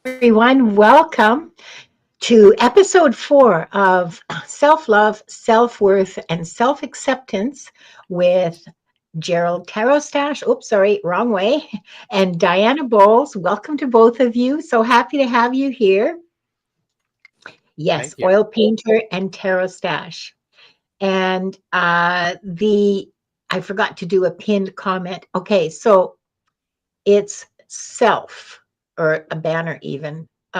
everyone. Welcome to episode 4 of Self-Love, Self-Worth, and Self-Acceptance with Gerald TarotStache. Oops, sorry, wrong way. And Diana Boles. Welcome to both of you. So happy to have you here. Yes, Thank you. oil painter and TarotStache. And I forgot to do a pinned comment. Okay, so it's self or a banner even. These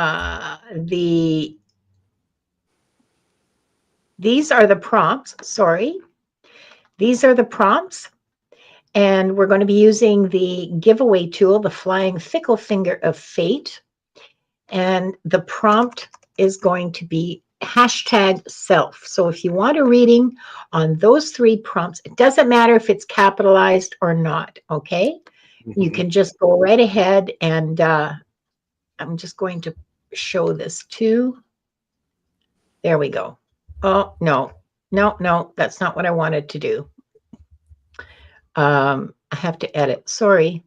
are the prompts. Sorry, these are the prompts, and we're going to be using the giveaway tool, the Flying Fickle Finger of Fate, and the prompt is going to be hashtag self. So if you want a reading on those 3 prompts, it doesn't matter if it's capitalized or not. Okay, you can just go right ahead, and I'm just going to show this too. There we go. Oh, no, that's not what I wanted to do. I have to edit. Sorry.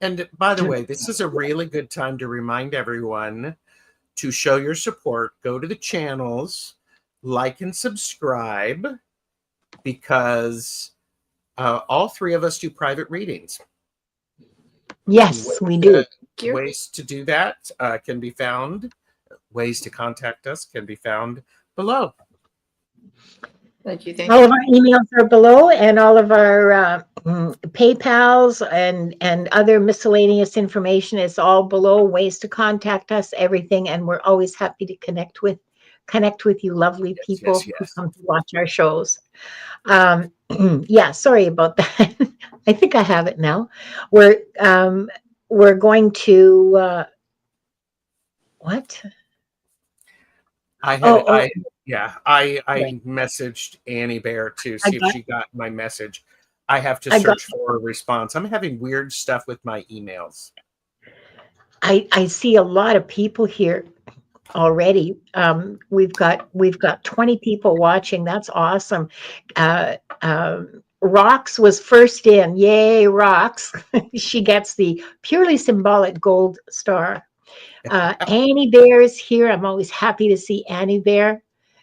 And by the way, this is a really good time to remind everyone to show your support. Go to the channels, like and subscribe, because all 3 of us do private readings. Yes, we do. Ways to do that can be found. Ways to contact us can be found below. Thank you. All of our emails are below, and all of our PayPals and other miscellaneous information is all below. Ways to contact us, everything, and we're always happy to connect with you, lovely people who come to watch our shows. Yeah, sorry about that. I think I have it now. We're going to what? I messaged Annie Bear to see if she got my message. I have to search for a response. I'm having weird stuff with my emails. I see a lot of people here already. We've got 20 people watching. That's awesome. Rox was first in. Yay, Rox. She gets the purely symbolic gold star. Annie Bear is here. I'm always happy to see Annie Bear.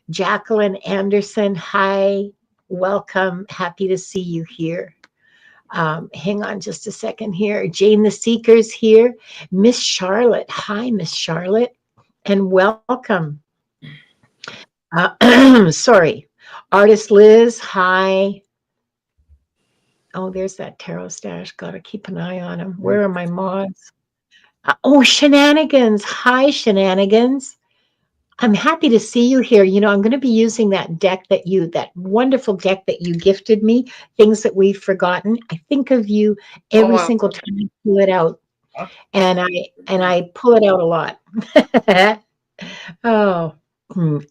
Jacqueline Anderson, hi, welcome. Happy to see you here. Hang on just a second here. Jane the Seeker's here. Miss Charlotte, hi, Miss Charlotte, and welcome. Sorry. Artist Liz, hi. Oh, there's that TarotStache. Got to keep an eye on him. Where are my mods? Oh, Shenanigans. Hi, Shenanigans. I'm happy to see you here. You know, I'm going to be using that deck that wonderful deck that you gifted me, Things That We've Forgotten. I think of you every single time I pull it out. And I pull it out a lot. Oh,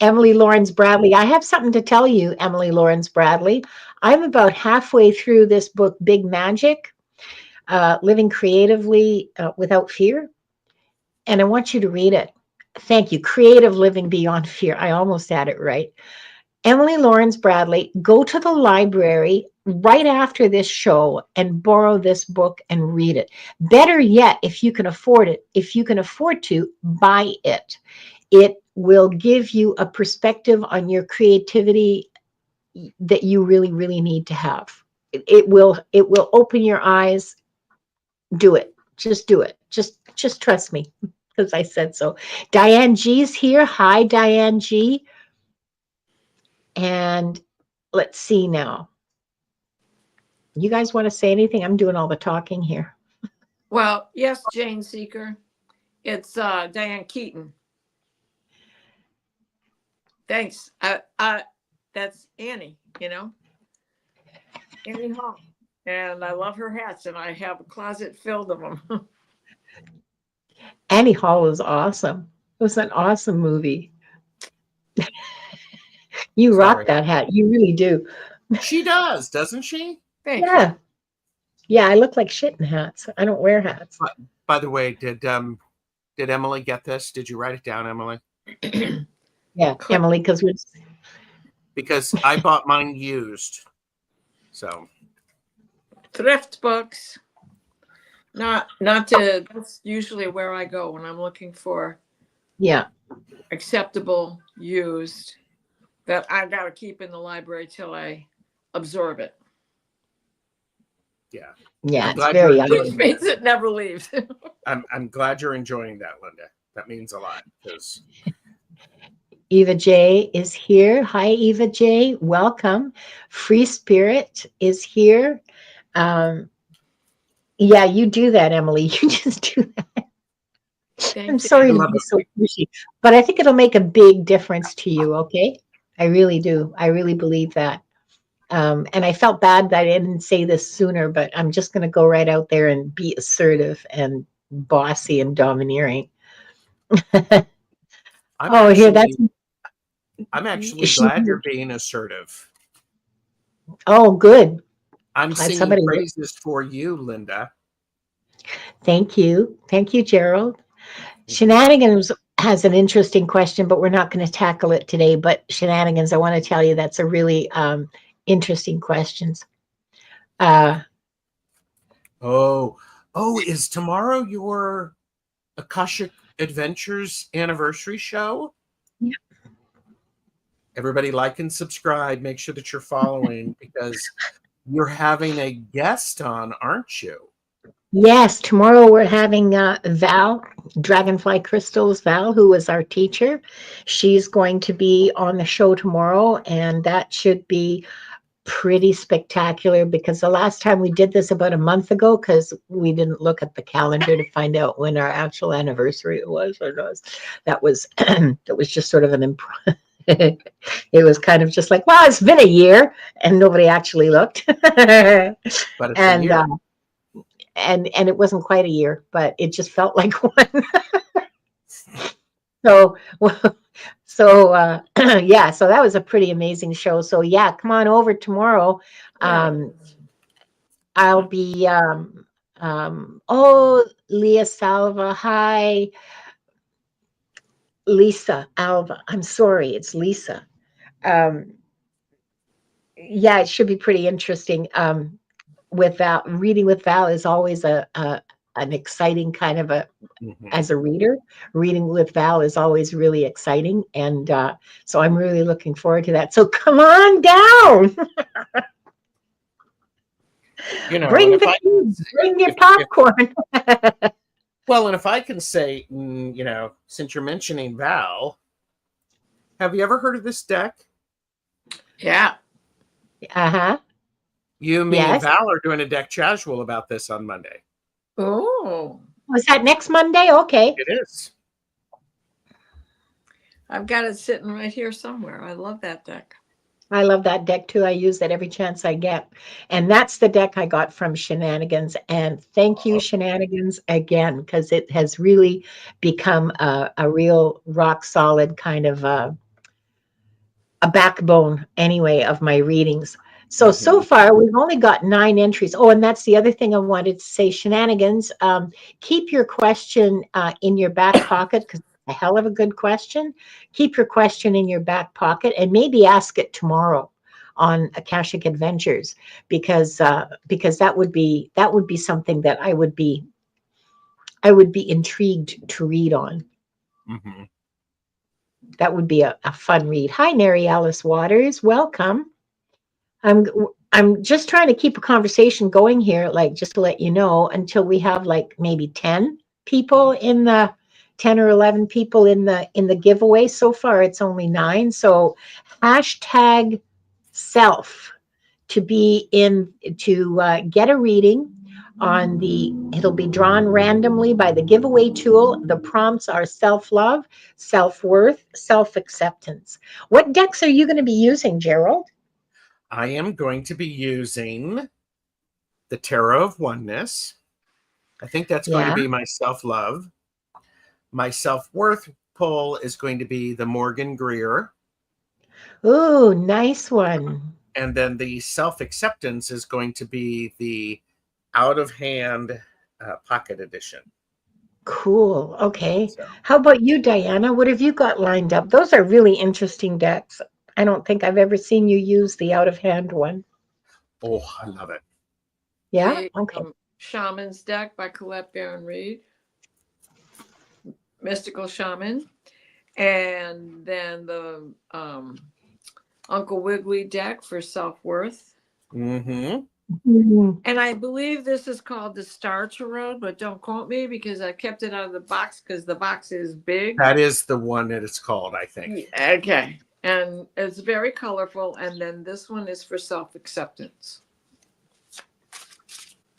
Emily Lawrence Bradley. I have something to tell you, Emily Lawrence Bradley. I'm about halfway through this book, Big Magic, Living Creatively Without Fear. And I want you to read it. Thank you. Creative Living Beyond Fear. I almost had it right. Emily Lawrence Bradley, go to the library right after this show and borrow this book and read it. Better yet, if you can afford it, if you can afford to, buy it. It will give you a perspective on your creativity that you really, really need to have. It will open your eyes. Do it. Just do it. Just trust me, because I said so. Diane G's here. Hi, Diane G. And let's see now. You guys want to say anything? I'm doing all the talking here. Well, yes, Jane Seeker. It's Diane Keaton. Thanks. That's Annie, Annie Hall. And I love her hats, and I have a closet filled of them. Annie Hall is awesome. It was an awesome movie. You rock that hat. You really do. She does, doesn't she? Thank you. Yeah, I look like shit in hats. I don't wear hats. By the way, did Emily get this? Did you write it down, Emily? Yeah, Emily, because I bought mine used. So thrift books. Not to, that's usually where I go when I'm looking for Yeah. acceptable used that I've got to keep in the library till I absorb it, Yeah. Yeah. I'm It's glad very you're which enjoying means it never leaves. I'm glad you're enjoying that, Linda. That means a lot because Eva J is here. Hi, Eva J. Welcome. Free Spirit is here. Yeah, you do that, Emily. You just do that. I'm Thank sorry I to you. love be it. so pushy, but I think it'll make a big difference to you, okay? I really do. I really believe that. And I felt bad that I didn't say this sooner, but I'm just going to go right out there and be assertive and bossy and domineering. I'm Oh, here, that's actually I'm actually she. glad you're being assertive. Oh, good. I'm Glad singing somebody. praises for you, Linda. Thank you. Thank you, Gerald. Mhm. Shenanigans has an interesting question, but we're not going to tackle it today. But shenanigans, I want to tell you that's a really interesting question. Uh, Oh, is tomorrow your Akashic Adventures anniversary show? Yeah. Everybody like and subscribe. Make sure that you're following because you're having a guest on, aren't you? Yes, tomorrow we're having Val, Dragonfly Crystals Val, who was our teacher. She's going to be on the show tomorrow, and that should be pretty spectacular because the last time we did this about a month ago, because we didn't look at the calendar to find out when our actual anniversary was, that was that was just sort of an it was kind of just like, well, it's been a year, and nobody actually looked. But it's a and year. and it wasn't quite a year, but it just felt like one. So, yeah, so that was a pretty amazing show. So yeah, come on over tomorrow. Yeah. Um, I'll be oh, Leah Salva. Hi, Lisa Alva. I'm sorry, it's Lisa. Um, yeah, it should be pretty interesting. With Val, reading with Val is always a an exciting kind of a Mhm. as a reader. Reading with Val is always really exciting, and so I'm really looking forward to that. So come on down, You know, and bring the food, bring your if popcorn. well, and if I can say, since you're mentioning Val, have you ever heard of this deck? Yeah. Uh-huh. You, me, and Yes. Val are doing a deck casual about this on Monday. Oh, Was that next Monday? Okay. It is. I've got it sitting right here somewhere. I love that deck. I love that deck too. I use that every chance I get. And that's the deck I got from Shenanigans. And thank you, Shenanigans, again, because it has really become a real rock solid kind of a backbone, anyway, of my readings. So Mhm. far, we've only got 9 entries. Oh, and that's the other thing I wanted to say, Shenanigans. Keep your question in your back pocket because it's a hell of a good question. Keep your question in your back pocket and maybe ask it tomorrow on Akashic Adventures because that would be something that I would be intrigued to read on. Mhm. That would be a fun read. Hi, Mary Alice Waters. Welcome. I'm I'm just trying to keep a conversation going here, like just to let you know, until we have like maybe 10 people in the 10 or 11 people in the giveaway. So far, it's only 9. So hashtag self to be in to get a reading on the it'll be drawn randomly by the giveaway tool. The prompts are self-love, self-worth, self-acceptance. What decks are you going to be using, Gerald? I am going to be using the Tarot of Oneness. I think that's going to Yeah. be my self love. My self worth pull is going to be the Morgan Greer. Ooh, nice one. And then the self acceptance is going to be the out of hand pocket edition. Cool. Okay. So, How about you, Diana? What have you got lined up? Those are really interesting decks. I don't think I've ever seen you use the out of hand one. oh, I love it. Yeah? The Okay. Shaman's Deck by Colette Baron Reed, Mystical Shaman, and then the Uncle Wiggly deck for self-worth. Mm-hmm. And I believe this is called the Star Tarot, but don't quote me because I kept it out of the box because the box is big. That is the one that it's called, I think. Okay. And it's very colorful. And then this one is for self-acceptance.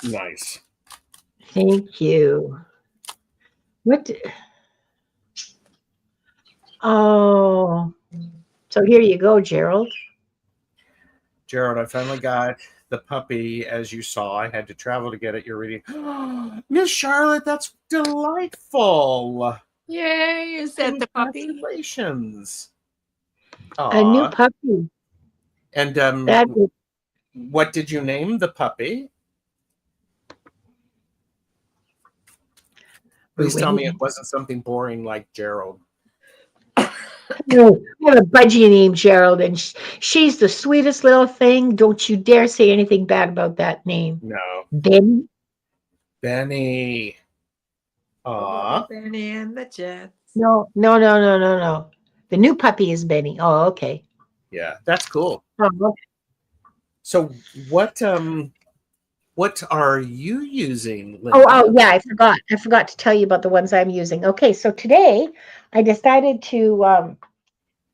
Nice. Thank you. Oh, so here you go, Gerald. Gerald, I finally got the puppy. As you saw, I had to travel to get it. You're reading. Miss Charlotte, that's delightful. Yay. Is that the puppy? Congratulations. A new Aw. puppy. And That what did you name the puppy? Please tell me it wasn't something boring like Gerald. No, I have a budgie named Gerald, and she's the sweetest little thing. Don't you dare say anything bad about that name. No. Benny. Benny. Aw. Oh, Benny and the Jets. No. The new puppy is Benny. Oh, okay. Yeah, that's cool. Oh, okay. So what are you using, Linda? Oh, yeah, I forgot to tell you about the ones I'm using. Okay, so today I decided to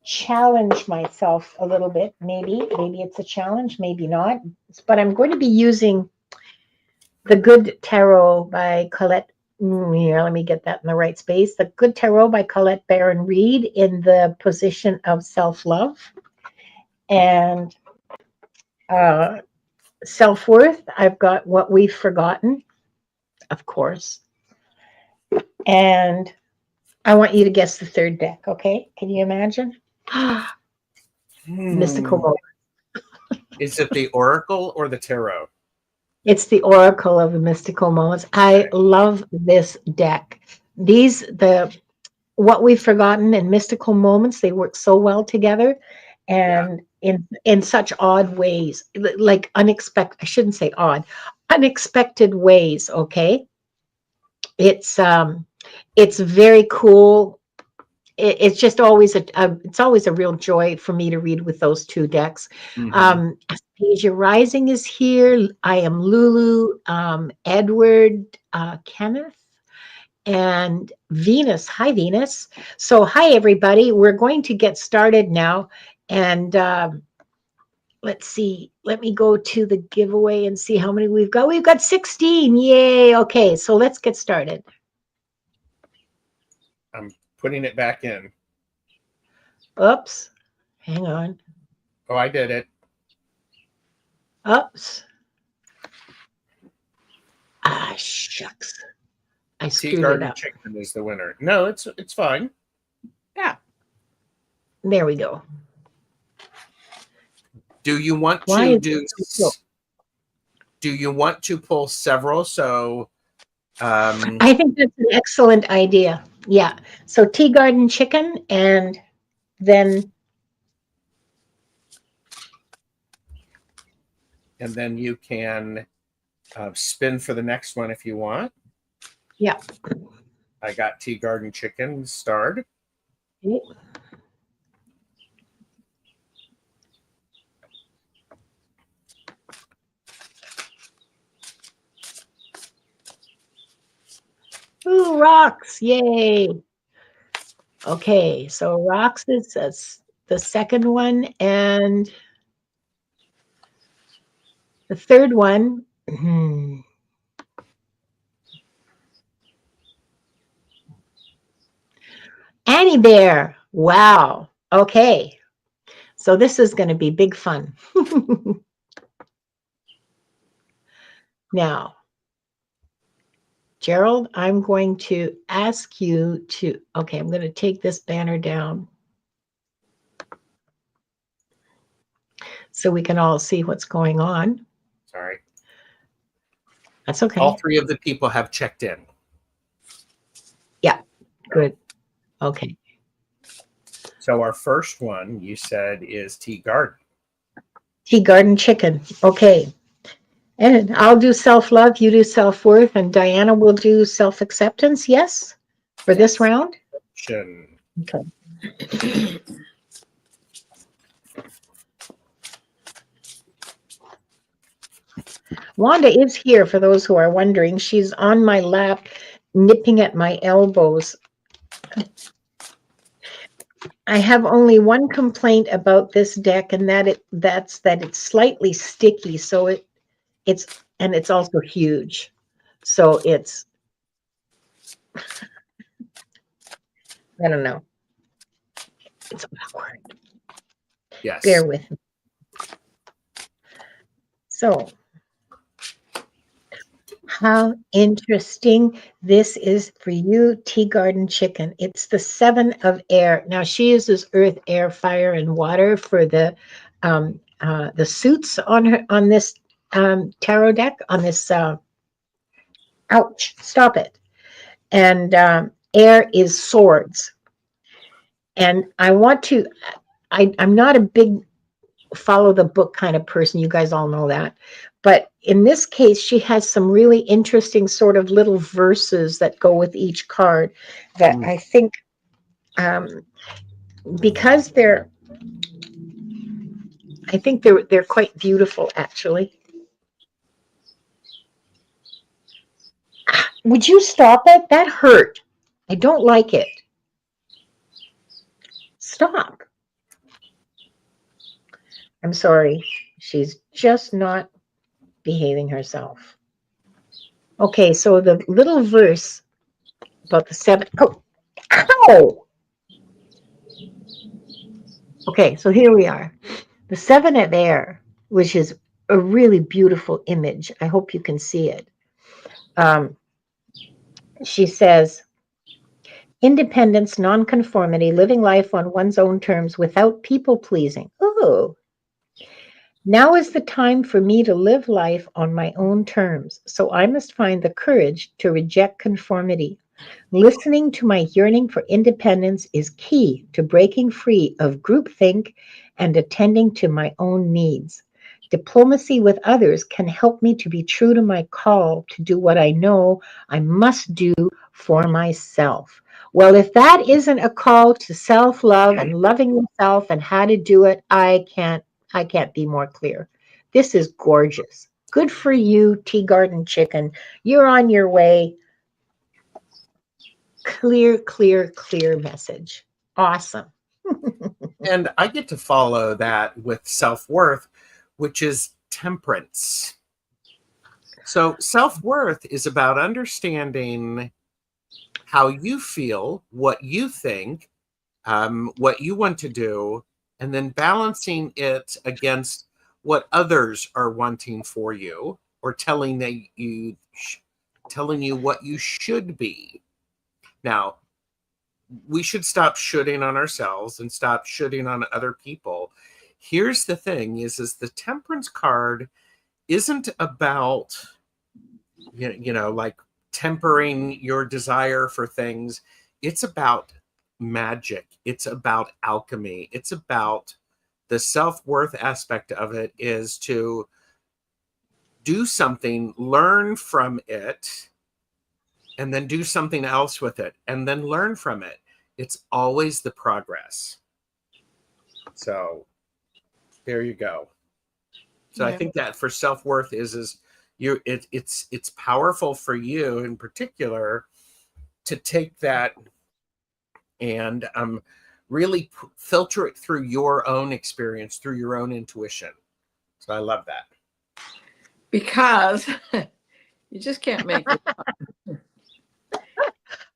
challenge myself a little bit. Maybe it's a challenge, maybe not. But I'm going to be using The Good Tarot by Colette. Yeah, let me get that in the right space. The Good Tarot by Colette Baron Reed in the position of self-love. And self-worth, I've got What We've Forgotten, of course. And I want you to guess the third deck, okay? Can you imagine? Mystical moment. Is it the Oracle or the Tarot? It's the Oracle of the Mystical Moments. I love this deck. What We've Forgotten and Mystical Moments, they work so well together, and in such odd ways, like unexpected. I shouldn't say odd, unexpected ways. Okay, it's very cool. It's just always it's always a real joy for me to read with those two decks. Asia Rising is here. I am Lulu, Edward, Kenneth, and Venus. Hi, Venus. So, hi, everybody. We're going to get started now. And let's see. Let me go to the giveaway and see how many we've got. We've got 16. Yay. Okay, so let's get started. I'm putting it back in. Oops. Hang on. Oh, I did it. Oops. Ah, shucks. I screwed it up. Chicken is the winner. No, it's fine. Yeah. There we go. Do you want to do you want to pull several? So I think that's an excellent idea. Yeah. So tea garden chicken, and then you can spin for the next one if you want. Yeah. I got tea garden chicken starred. Okay. Ooh, rocks. Yay. Okay, so rocks is the second one, and the third one. Annie Bear. Wow. Okay. So this is going to be big fun. Now, Gerald, I'm going to ask you to, okay, I'm going to take this banner down so we can all see what's going on. Sorry. That's okay. All three of the people have checked in. Yeah, good. Okay. So our first one, you said, is tea garden. Tea garden chicken. Okay. And I'll do self-love, you do self-worth, and Diana will do self-acceptance, yes? For this Yes. round? Shin. Okay. Wanda is here, for those who are wondering. She's on my lap, nipping at my elbows. I have only one complaint about this deck, and that's that it's slightly sticky, so it's also huge. So it's, I don't know. It's awkward. Yes. Bear with me. So, how interesting this is for you, Tea Garden Chicken. It's the 7 of air. Now she uses earth, air, fire, and water for the suits on this tarot deck, on this ouch, stop it. And air is swords. And I'm not a big follow the book kind of person. You guys all know that. But in this case, she has some really interesting sort of little verses that go with each card that I think, because they're quite beautiful, actually. Would you stop it? That hurt. I don't like it. Stop. I'm sorry. She's just not behaving herself. Okay, so the little verse about the 7. Oh, ow! Okay, so here we are. The 7 of air, which is a really beautiful image. I hope you can see it. She says, independence, nonconformity, living life on one's own terms without people pleasing. Ooh. Now is the time for me to live life on my own terms, so I must find the courage to reject conformity. Listening to my yearning for independence is key to breaking free of groupthink and attending to my own needs. Diplomacy with others can help me to be true to my call to do what I know I must do for myself. Well, if that isn't a call to self-love and loving yourself and how to do it, I can't be more clear. This is gorgeous. Good for you, Tea Garden Chicken. You're on your way. Clear, clear, clear message. Awesome. And I get to follow that with self-worth, which is temperance. So self-worth is about understanding how you feel, what you think, what you want to do, and then balancing it against what others are wanting for you or telling you what you should be. Now, we should stop shooting on ourselves and stop shooting on other people. Here's the thing is the temperance card isn't about, like tempering your desire for things. It's about magic. It's about alchemy. It's about the self-worth aspect of it is to do something, learn from it, and then do something else with it, and then learn from it. It's always the progress. So there you go. So yeah. I think that for self-worth it's powerful for you in particular to take that and really filter it through your own experience, through your own intuition. So I love that. Because you just can't make it up.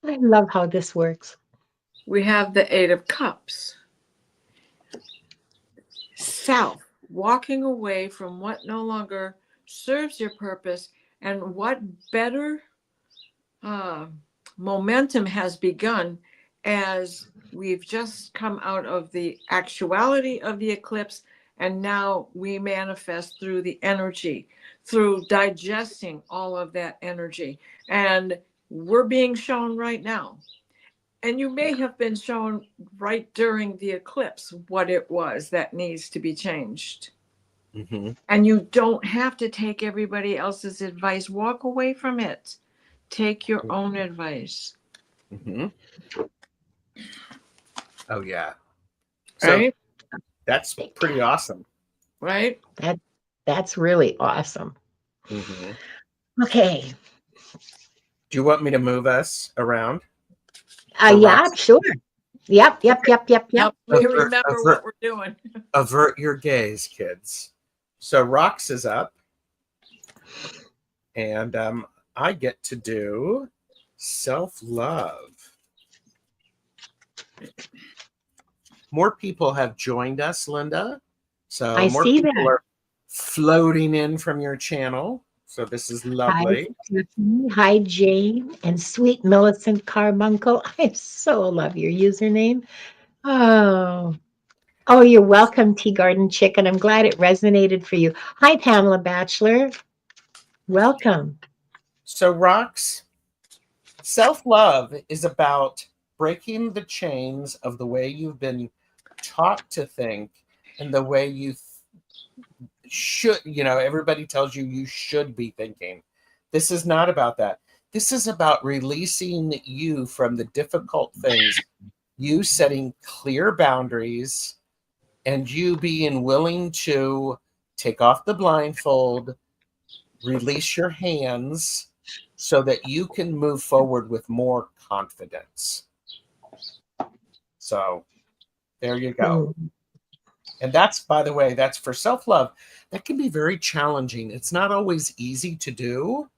I love how this works. We have the 8 of Cups. Self, walking away from what no longer serves your purpose, and what better momentum has begun as we've just come out of the actuality of the eclipse, and now we manifest through the energy, through digesting all of that energy. And we're being shown right now. And you may have been shown right during the eclipse what it was that needs to be changed. Mm-hmm. And you don't have to take everybody else's advice. Walk away from it. Take your own advice. Mm-hmm. Oh yeah. So Right? that's pretty awesome. Right? That's really awesome. Mm-hmm. Okay. Do you want me to move us around? Yeah, Rocks? sure. Yep, yep, yep, yep, yep. Help me Avert, remember avert, what we're doing. avert your gaze, kids. So Rocks is up, and I get to do self-love. More people have joined us, Linda. So I more see people that. are floating in from your channel. So this is Hi, lovely. Stephanie. Hi, Jane, and sweet Millicent Carbuncle. I so love your username. Oh, oh, you're welcome, Tea Garden Chicken. I'm glad it resonated for you. Hi, Pamela Batchelor. Welcome. So Rocks, self-love is about breaking the chains of the way you've been taught to think and the way you should, everybody tells you you should be thinking. This is not about that. This is about releasing you from the difficult things, you setting clear boundaries, and you being willing to take off the blindfold, release your hands so that you can move forward with more confidence. So there you go. Mm. And that's, by the way, that's for self-love. That can be very challenging. It's not always easy to do.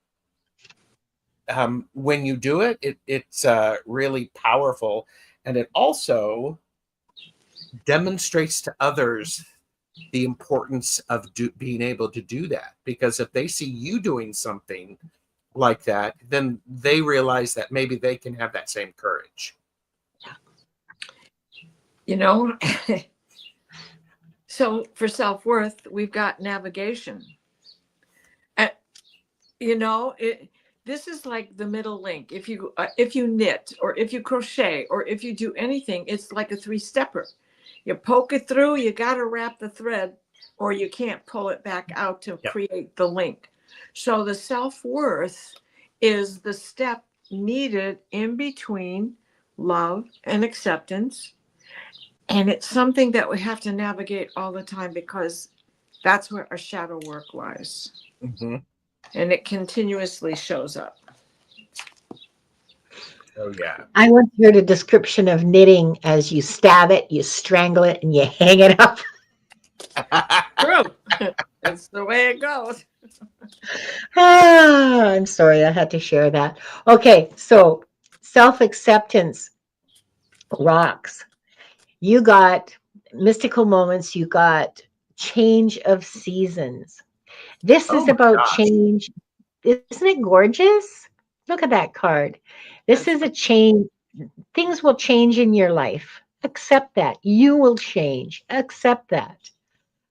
When you do it, it's really powerful. And it also demonstrates to others the importance of being able to do that. Because if they see you doing something like that, then they realize that maybe they can have that same courage. You know, so for self-worth, we've got navigation. This is like the middle link. If you knit or if you crochet or if you do anything, it's like a three-stepper. You poke it through, you got to wrap the thread, or you can't pull it back out to create the link. So the self-worth is the step needed in between love and acceptance. And it's something that we have to navigate all the time because that's where our shadow work lies. Mm-hmm. And it continuously shows up. Oh, yeah. I once heard a description of knitting as you stab it, you strangle it, and you hang it up. True. That's the way it goes. I'm sorry, I had to share that. Okay, so self-acceptance rocks. You got mystical moments, you got change of seasons. This Oh is my about gosh. change. Isn't it gorgeous? Look at that card. This is a change. Things will change in your life. Accept that. You will change. Accept that.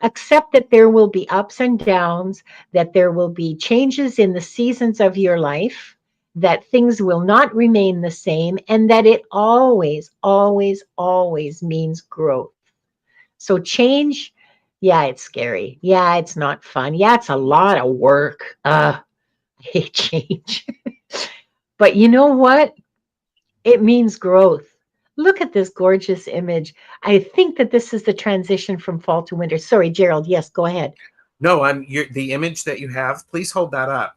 Accept that there will be ups and downs, that there will be changes in the seasons of your life, that things will not remain the same, and that it always, always, always means growth. So change, yeah, it's scary. Yeah, it's not fun. Yeah, it's a lot of work. I hate change. But you know what? It means growth. Look at this gorgeous image. I think that this is the transition from fall to winter. Sorry, Gerald. Yes, go ahead. No, the image that you have, please hold that up,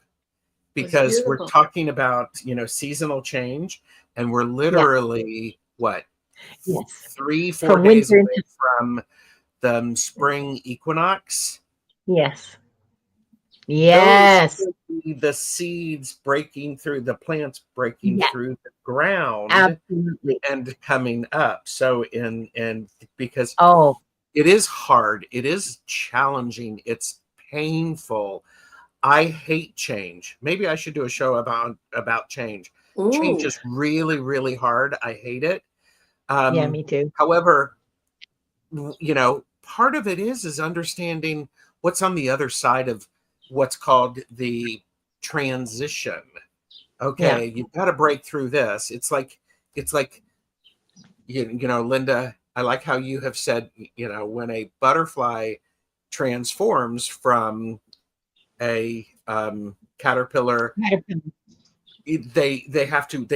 because we're talking about, seasonal change, and we're Yeah. literally what, Yes. 3-4 From days winter away from the spring equinox. yes. Those Yes. will be the seeds breaking through, the plants breaking Yeah, through the ground absolutely. and coming up. So because Oh, it is hard, it is challenging, it's painful. I hate change. Maybe I should do a show about change. Change Ooh. is really, really hard. I hate it. yeah, me too. However, part of it is understanding what's on the other side of what's called the transition. Yeah. Okay, you've got to break through this. It's like Linda, I like how you have said, when a butterfly transforms from a caterpillar. They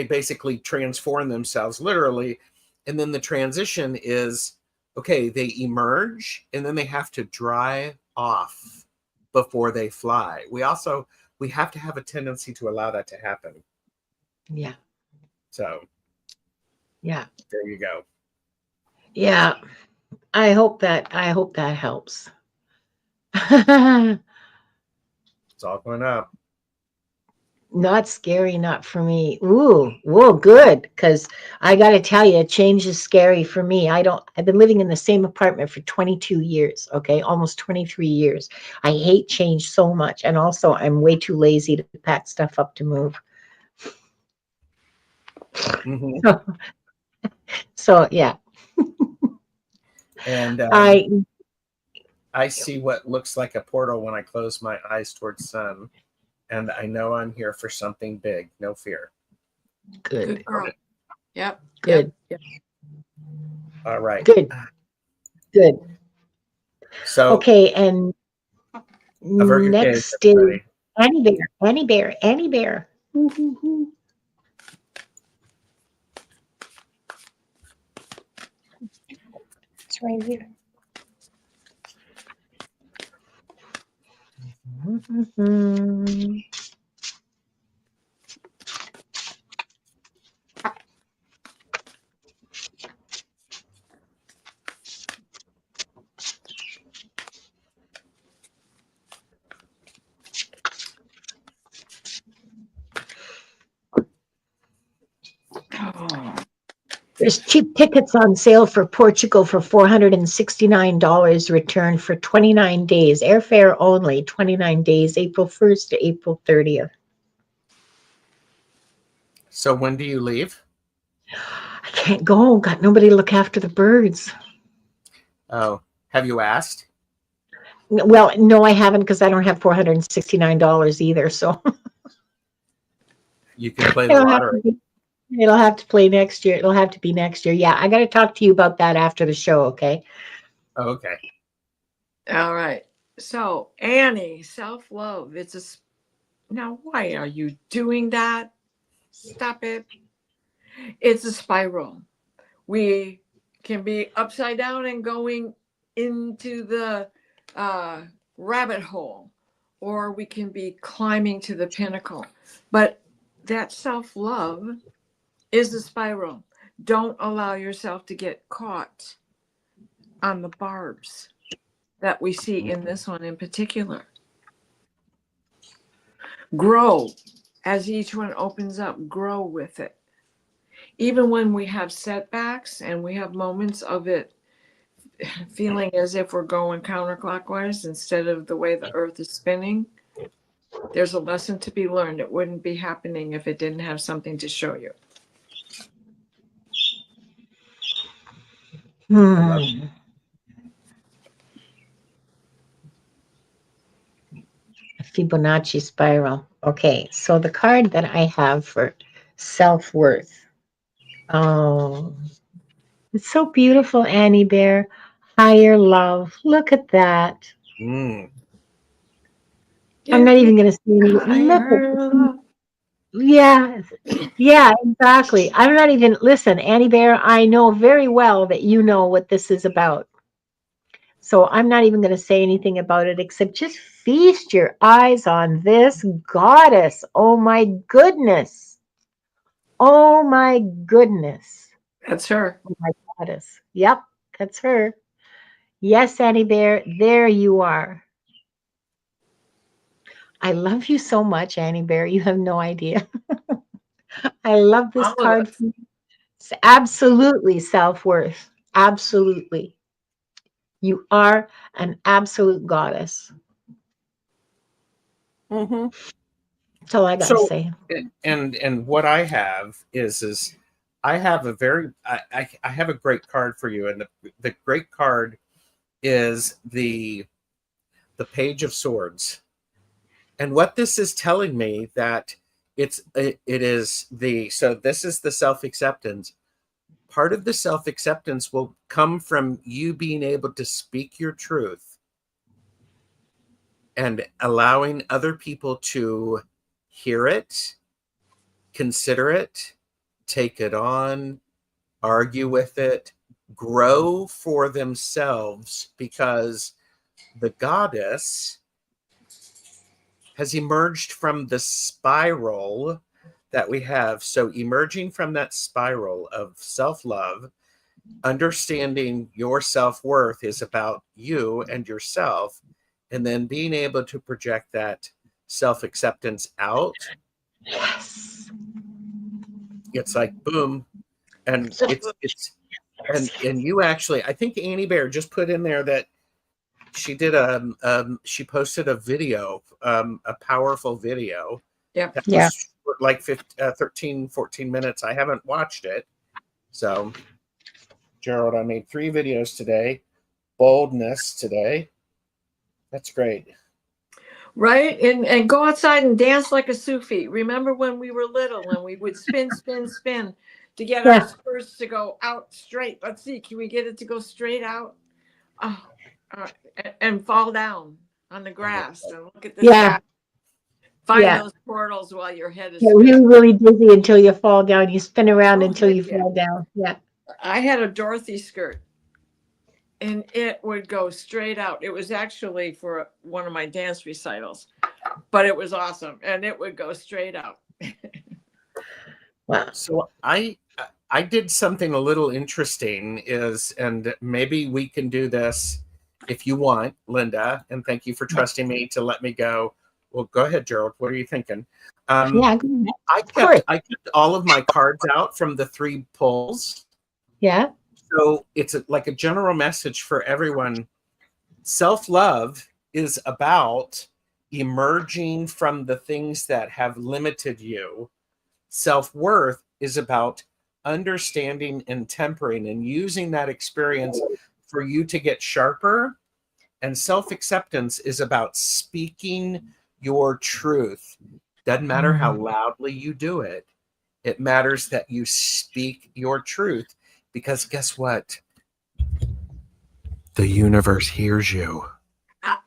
basically transform themselves literally, and then the transition is, okay, they emerge and then they have to dry off before they fly. We have to have a tendency to allow that to happen. Yeah. So yeah, there you go. Yeah. I hope that helps. It's all going up. Not scary, not for me. Ooh, whoa, good. Because I got to tell you, change is scary for me. I've been living in the same apartment for 22 years, okay, almost 23 years. I hate change so much. And also, I'm way too lazy to pack stuff up to move. Mm-hmm. So yeah. And I see what looks like a portal when I close my eyes towards sun. And I know I'm here for something big. No fear. Good. Girl. Yep. Good. Yep. All right. Good. So okay, and avert your gaze, next is everybody. Annie Bear. It's right here. There's cheap tickets on sale for Portugal for $469, return for 29 days. Airfare only, 29 days, April 1st to April 30th. So when do you leave? I can't go. Got nobody to look after the birds. Oh, have you asked? Well, no, I haven't because I don't have $469 either. So You can play the lottery. It'll have to play next year. It'll have to be next year. Yeah, I got to talk to you about that after the show, okay? Oh, okay. All right. So, Annie, self-love. Now, why are you doing that? Stop it. It's a spiral. We can be upside down and going into the rabbit hole, or we can be climbing to the pinnacle. But that self-love is a spiral. Don't allow yourself to get caught on the barbs that we see in this one in particular. Grow as each one opens up, grow with it. Even when we have setbacks and we have moments of it feeling as if we're going counterclockwise instead of the way the earth is spinning, there's a lesson to be learned. It wouldn't be happening if it didn't have something to show you. Fibonacci spiral. Okay, so the card that I have for self-worth. Oh, it's so beautiful, Annie Bear. Higher love. Look at that. I'm not even going to say anything. Look at, yeah, exactly. I'm not even, listen, Annie Bear, I know very well that you know what this is about. So I'm not even going to say anything about it except just feast your eyes on this goddess. Oh my goodness. Oh my goodness. That's her. Oh my goddess. Yep, that's her. Yes, Annie Bear, there you are. I love you so much, Annie Bear. You have no idea. I love this card. It's absolutely self-worth. Absolutely. You are an absolute goddess. Mm-hmm. That's all I got to say. And what I have is I have I have a great card for you, and the great card is the Page of Swords. And what this is telling me that this is the self-acceptance. Part of the self-acceptance will come from you being able to speak your truth and allowing other people to hear it, consider it, take it on, argue with it, grow for themselves, because the goddess has emerged from the spiral that we have. So emerging from that spiral of self-love, understanding your self-worth is about you and yourself, and then being able to project that self-acceptance out. Yes. It's like boom. And it's and you actually, I think Annie Bear just put in there that she did she posted a video, a powerful video. Yep. That Yeah. was like 13, 14 minutes. I haven't watched it. So, Gerald, I made 3 videos today. Boldness today. That's great. Right? And go outside and dance like a Sufi. Remember when we were little and we would spin, spin, spin to get our Yeah. skirts to go out straight. Let's see, can we get it to go straight out? Oh, and fall down on the grass and look at the Yeah. sky. Find Yeah. those portals while your head is Get spinning. really, really dizzy until you fall down. You spin around Oh, until you heck yeah. fall down. Yeah. I had a Dorothy skirt and it would go straight out. It was actually for one of my dance recitals, but it was awesome. And it would go straight out. Wow. So I did something a little interesting and maybe we can do this if you want, Linda, and thank you for trusting me to let me go. Well, go ahead, Gerald. What are you thinking? Yeah. I kept all of my cards out from the 3 pulls. Yeah. So it's like a general message for everyone. Self-love is about emerging from the things that have limited you. Self-worth is about understanding and tempering and using that experience for you to get sharper. And self-acceptance is about speaking your truth. Doesn't matter how loudly you do it. It matters that you speak your truth, because guess what? The universe hears you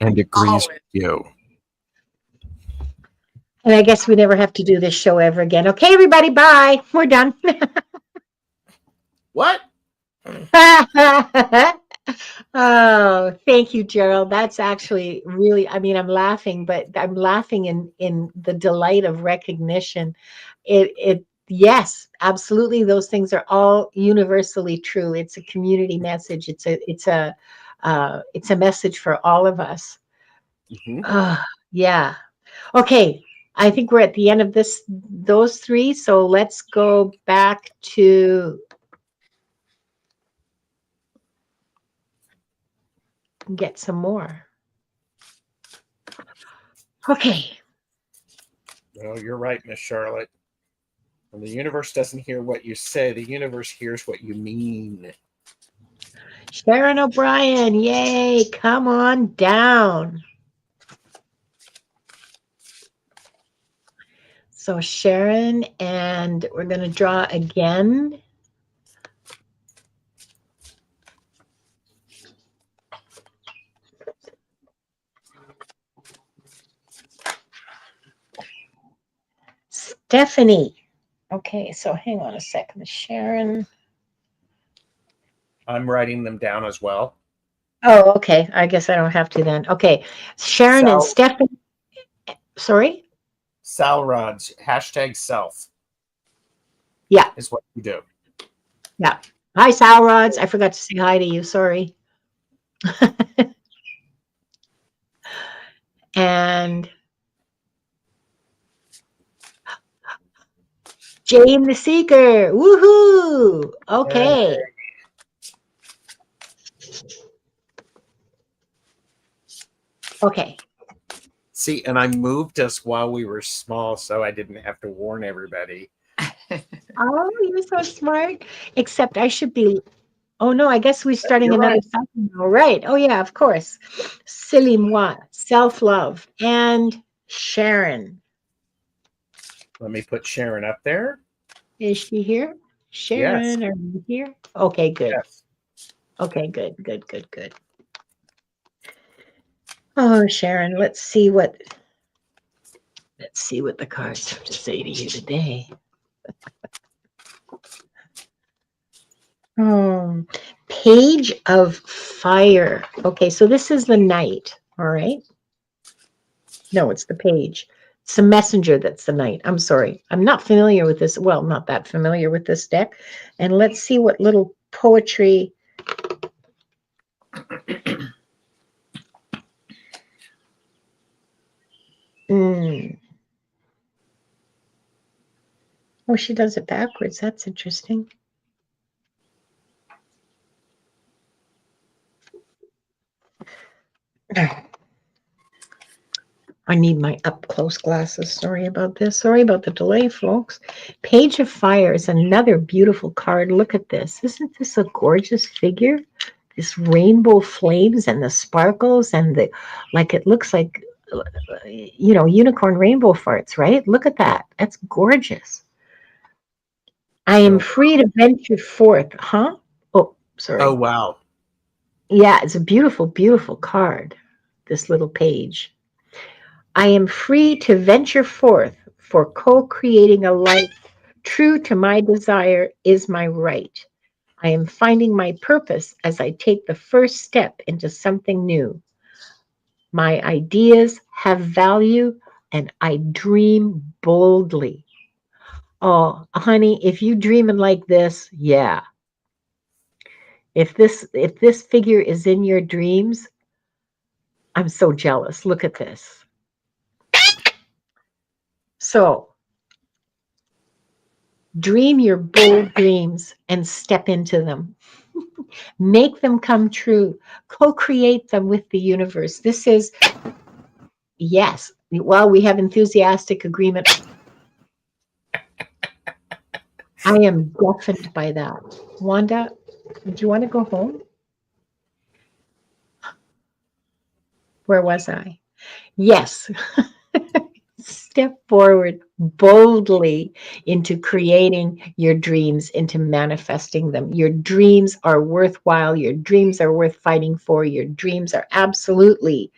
and agrees with you. And I guess we never have to do this show ever again. Okay, everybody, bye. We're done. What? Oh, thank you, Gerald. That's actually really, I mean, I'm laughing, but I'm laughing in the delight of recognition. Yes, absolutely. Those things are all universally true. It's a community message. It's a message for all of us. Mm-hmm. Yeah. Okay. I think we're at the end of those 3. So let's go back to get some more. Okay. No, you're right, Miss Charlotte. When the universe doesn't hear what you say, the universe hears what you mean. Sharon O'Brien, yay, come on down. So Sharon, and we're going to draw again. Stephanie. Okay, so hang on a second. Sharon. I'm writing them down as well. Oh, okay. I guess I don't have to then. Okay. Sharon and Stephanie. Sorry? Sal Rods, #self. Yeah. Is what you do. Yeah. Hi, Sal Rods. I forgot to say hi to you. Sorry. And Jane the Seeker. Woohoo. Okay. Okay. See, and I moved us while we were small, so I didn't have to warn everybody. Oh, you're so smart. Except I should be. Oh no, I guess we're starting You're another right. session now. Right. Oh yeah, of course. Silly moi, self-love, and Sharon. Let me put Sharon up there. Is she here? Sharon, Yes. are you here? Okay, good. Yes. Okay, good. Oh, Sharon, let's see what the cards have to say to you today. Oh, Page of Fire. Okay, so this is the knight, all right? No, it's the page. It's the messenger that's the knight. I'm sorry. I'm not familiar with this. Well, not that familiar with this deck. And let's see what little poetry. Oh, she does it backwards. That's interesting. I need my up-close glasses. Sorry about this. Sorry about the delay, folks. Page of Fire is another beautiful card. Look at this. Isn't this a gorgeous figure? This rainbow flames and the sparkles and the, like, it looks like, unicorn rainbow farts, right? Look at that. That's gorgeous. I am free to venture forth. Huh? Oh, sorry. Oh, wow. Yeah, it's a beautiful, beautiful card, this little page. I am free to venture forth, for co-creating a life true to my desire is my right. I am finding my purpose as I take the first step into something new. My ideas have value and I dream boldly. Oh, honey, if you dreaming like this, yeah. If this figure is in your dreams, I'm so jealous. Look at this. So, dream your bold dreams and step into them. Make them come true. Co-create them with the universe. This is, yes, well, we have enthusiastic agreement. I am deafened by that. Wanda, do you want to go home? Where was I? Yes. Step forward boldly into creating your dreams, into manifesting them. Your dreams are worthwhile. Your dreams are worth fighting for. Your dreams are absolutely,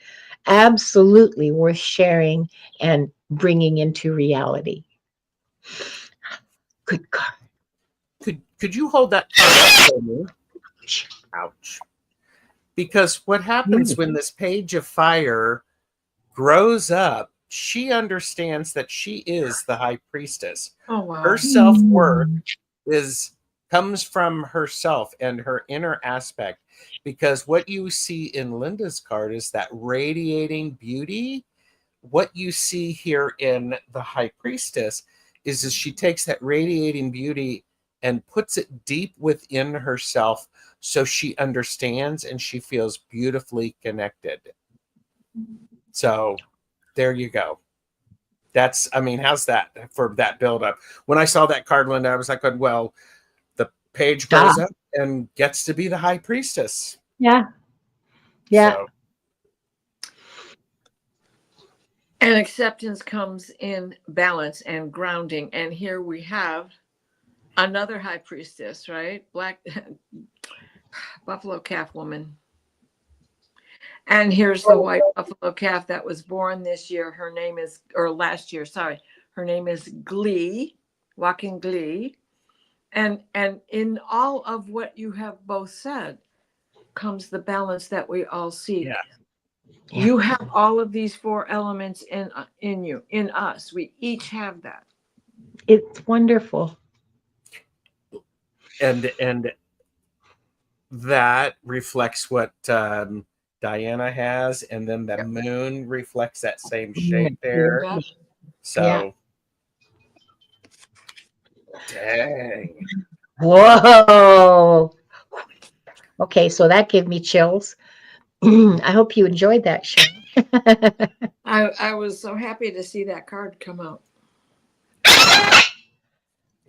absolutely worth sharing and bringing into reality. Good God. Could you hold that card up for me? Ouch. Because what happens when this Page of Fire grows up, she understands that she is the High Priestess. Oh, wow. Her self-worth comes from herself and her inner aspect. Because what you see in Linda's card is that radiating beauty. What you see here in the High Priestess is she takes that radiating beauty and puts it deep within herself so she understands and she feels beautifully connected. So there you go. That's, I mean, how's that for that buildup? When I saw that card, Linda, I was like, well, the page grows up and gets to be the High Priestess. Yeah. Yeah. So. And acceptance comes in balance and grounding. And here we have another High Priestess, right? Black buffalo calf woman. And here's the white buffalo calf that was born this year. Her name is, or last year, sorry. Her name is Glee, Walking Glee. And in all of what you have both said comes the balance that we all seek. Yeah. You have all of these four elements in you, in us. We each have that. It's wonderful. And that reflects what Diana has, and then the moon reflects that same shape there. Yeah. So, dang. Whoa. Okay, so that gave me chills. I hope you enjoyed that show. I was so happy to see that card come out.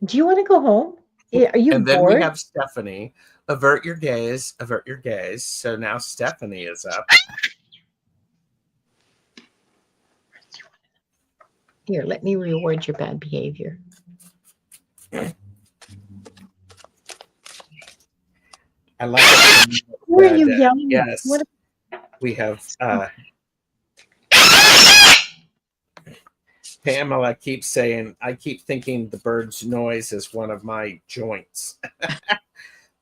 Do you want to go home? Are you And then bored? we have Stephanie. Avert your gaze. Avert your gaze. So now Stephanie is up. Here, let me reward your bad behavior. I like it. Who are you yelling at? Yes. We have Pamela keeps saying, I keep thinking the bird's noise is one of my joints.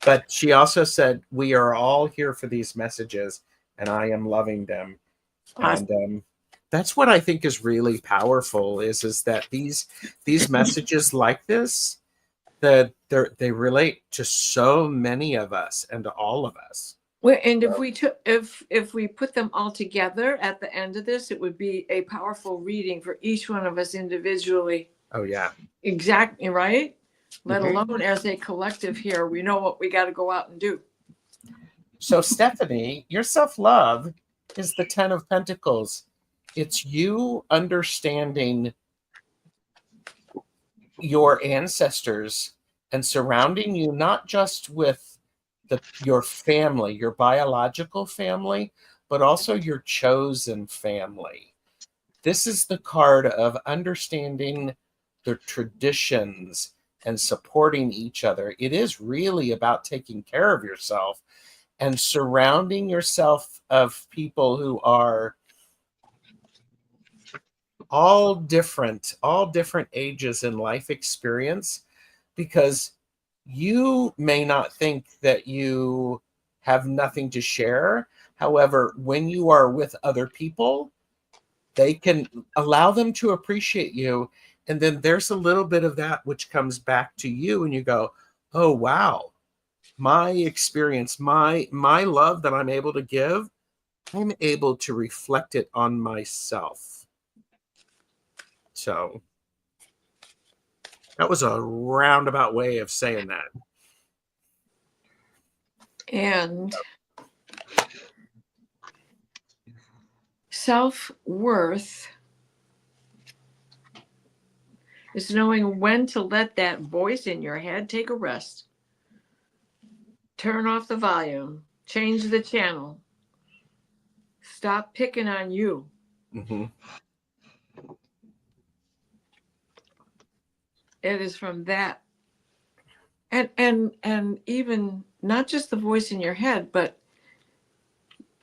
But she also said, we are all here for these messages, and I am loving them. And that's what I think is really powerful is that these messages like this, that they relate to so many of us and to all of us. Well, and if we put them all together at the end of this, it would be a powerful reading for each one of us individually. Oh yeah. Exactly, right? Let Mhm. alone as a collective here, we know what we got to go out and do. So Stephanie, your self-love is the 10 of Pentacles. It's you understanding your ancestors and surrounding you not just with your family, your biological family, but also your chosen family. This is the card of understanding the traditions and supporting each other. It is really about taking care of yourself and surrounding yourself of people who are all different ages in life experience, because you may not think that you have nothing to share. However, when you are with other people, they can allow them to appreciate you. And then there's a little bit of that which comes back to you and you go, oh, wow, my experience, my love that I'm able to give, I'm able to reflect it on myself. So that was a roundabout way of saying that. And self-worth is knowing when to let that voice in your head take a rest. Turn off the volume, change the channel, stop picking on you. Mm-hmm. It is from that. And even not just the voice in your head, but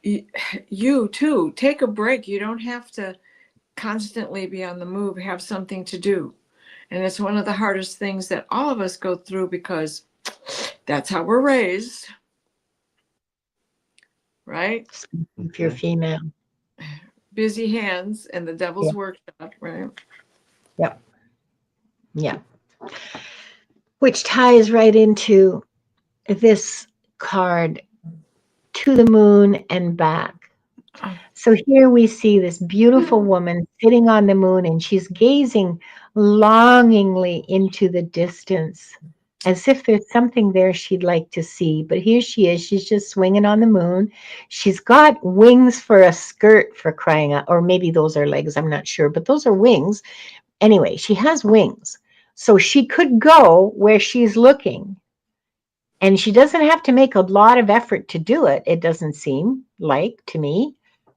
you too. Take a break. You don't have to constantly be on the move, have something to do. And it's one of the hardest things that all of us go through because that's how we're raised. Right? If you're female. Busy hands and the devil's workshop, right? Yep. Yeah. Which ties right into this card, to the moon and back. So here we see this beautiful woman sitting on the moon, and she's gazing longingly into the distance as if there's something there she'd like to see. But here she is. She's just swinging on the moon. She's got wings for a skirt, for crying out, or maybe those are legs. I'm not sure, but those are wings. Anyway, she has wings. So she could go where she's looking. And she doesn't have to make a lot of effort to do it, it doesn't seem like to me.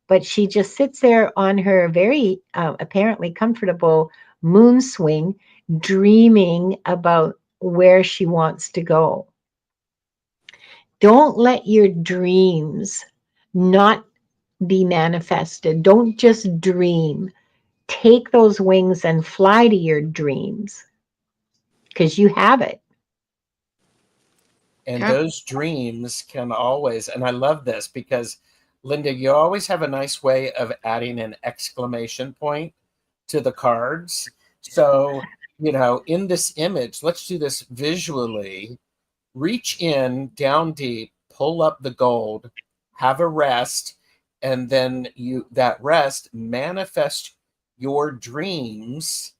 But she just sits there on her very apparently comfortable moon swing, dreaming about where she wants to go. Don't let your dreams not be manifested. Don't just dream. Take those wings and fly to your dreams, because you have it. And those dreams can always, and I love this because, Linda, you always have a nice way of adding an exclamation point to the cards. So, in this image, let's do this visually. Reach in, down deep, pull up the gold, have a rest, and then that rest manifest your dreams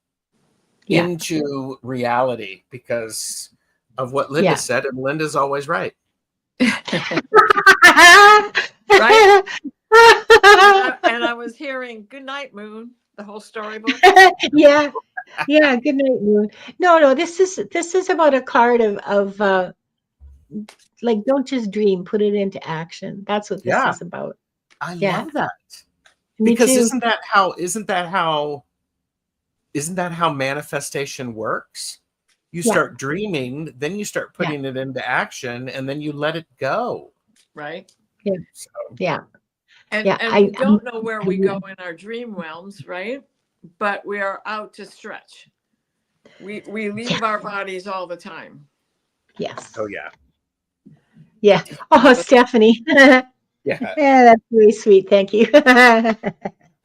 into reality because of what Linda said, and Linda's always right. Right? And I was hearing "Good night, Moon," the whole storybook. Yeah. Good night, Moon. No. This is about a card of like, don't just dream, put it into action. That's what this is about. I love that. Me because too. isn't that how manifestation works? You start dreaming, then you start putting it into action, and then you let it go. Right. Yeah. So, And we don't know where we go in our dream realms, right? but we are out to stretch. We leave our bodies all the time. Yes. Oh yeah. Yeah. Oh, Stephanie. Yeah. Yeah, that's really sweet. Thank you. I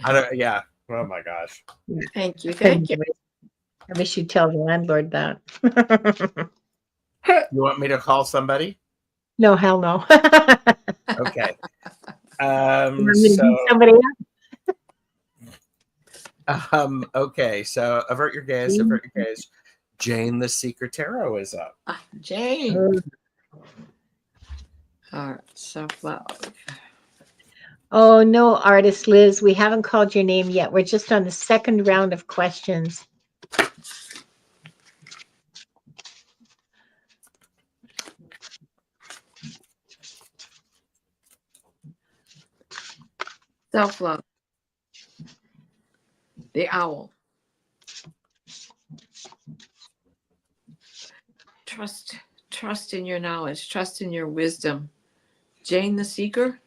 don't. Yeah. Oh my gosh. Thank you. Thank you. I wish you'd tell the landlord that. You want me to call somebody? No, hell no. Okay. You want me to So beat somebody okay. So avert your gaze. Avert your gaze. Jane the Secret Tarot is up. Jane. up? All right, self-love. Oh, no, artist Liz, we haven't called your name yet. We're just on the second round of questions. Self-love. The owl. Trust in your knowledge. Trust in your wisdom. Jane the Seeker.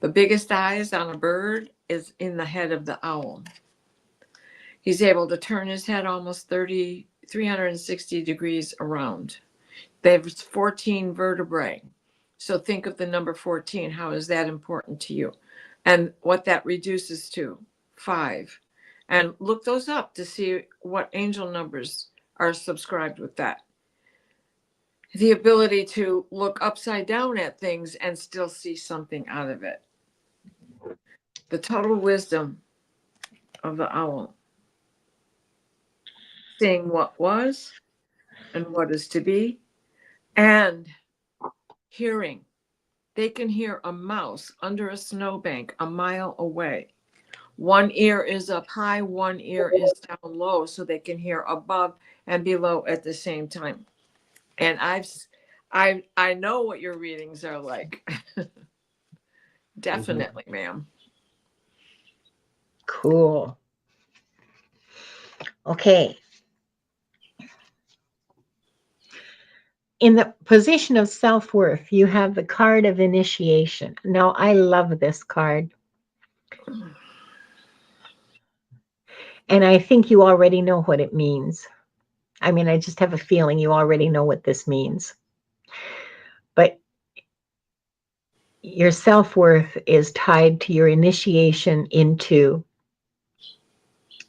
The biggest eyes on a bird is in the head of the owl. He's able to turn his head almost 360 degrees around. There's 14 vertebrae. So think of the number 14. How is that important to you? And what that reduces to 5. And look those up to see what angel numbers are subscribed with that. The ability to look upside down at things and still see something out of it. The total wisdom of the owl. Seeing what was and what is to be, and hearing. They can hear a mouse under a snowbank a mile away. One ear is up high, one ear is down low, so they can hear above and below at the same time. And I know what your readings are like. Definitely, ma'am. Cool. Okay. In the position of self-worth, you have the card of initiation. Now, I love this card. And I think you already know what it means. I mean, I just have a feeling you already know what this means. But your self-worth is tied to your initiation into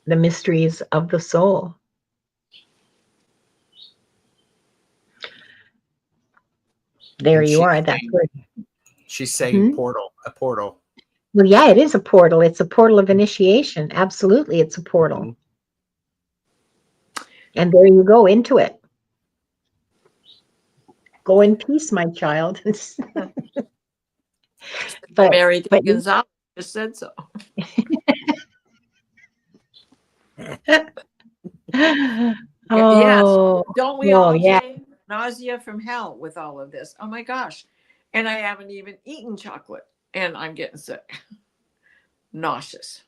the mysteries of the soul. There And you are. That's where. She's saying Hmm? portal, a portal. Well, yeah, it is a portal. It's a portal of initiation. Absolutely, it's a portal. Mhm. And there you go into it. Go in peace, my child. Mary but Gonzalez just said so. Yes. Oh, Don't we oh, all, yeah. Jane? Nausea from hell with all of this. Oh my gosh. And I haven't even eaten chocolate and I'm getting sick. Nauseous.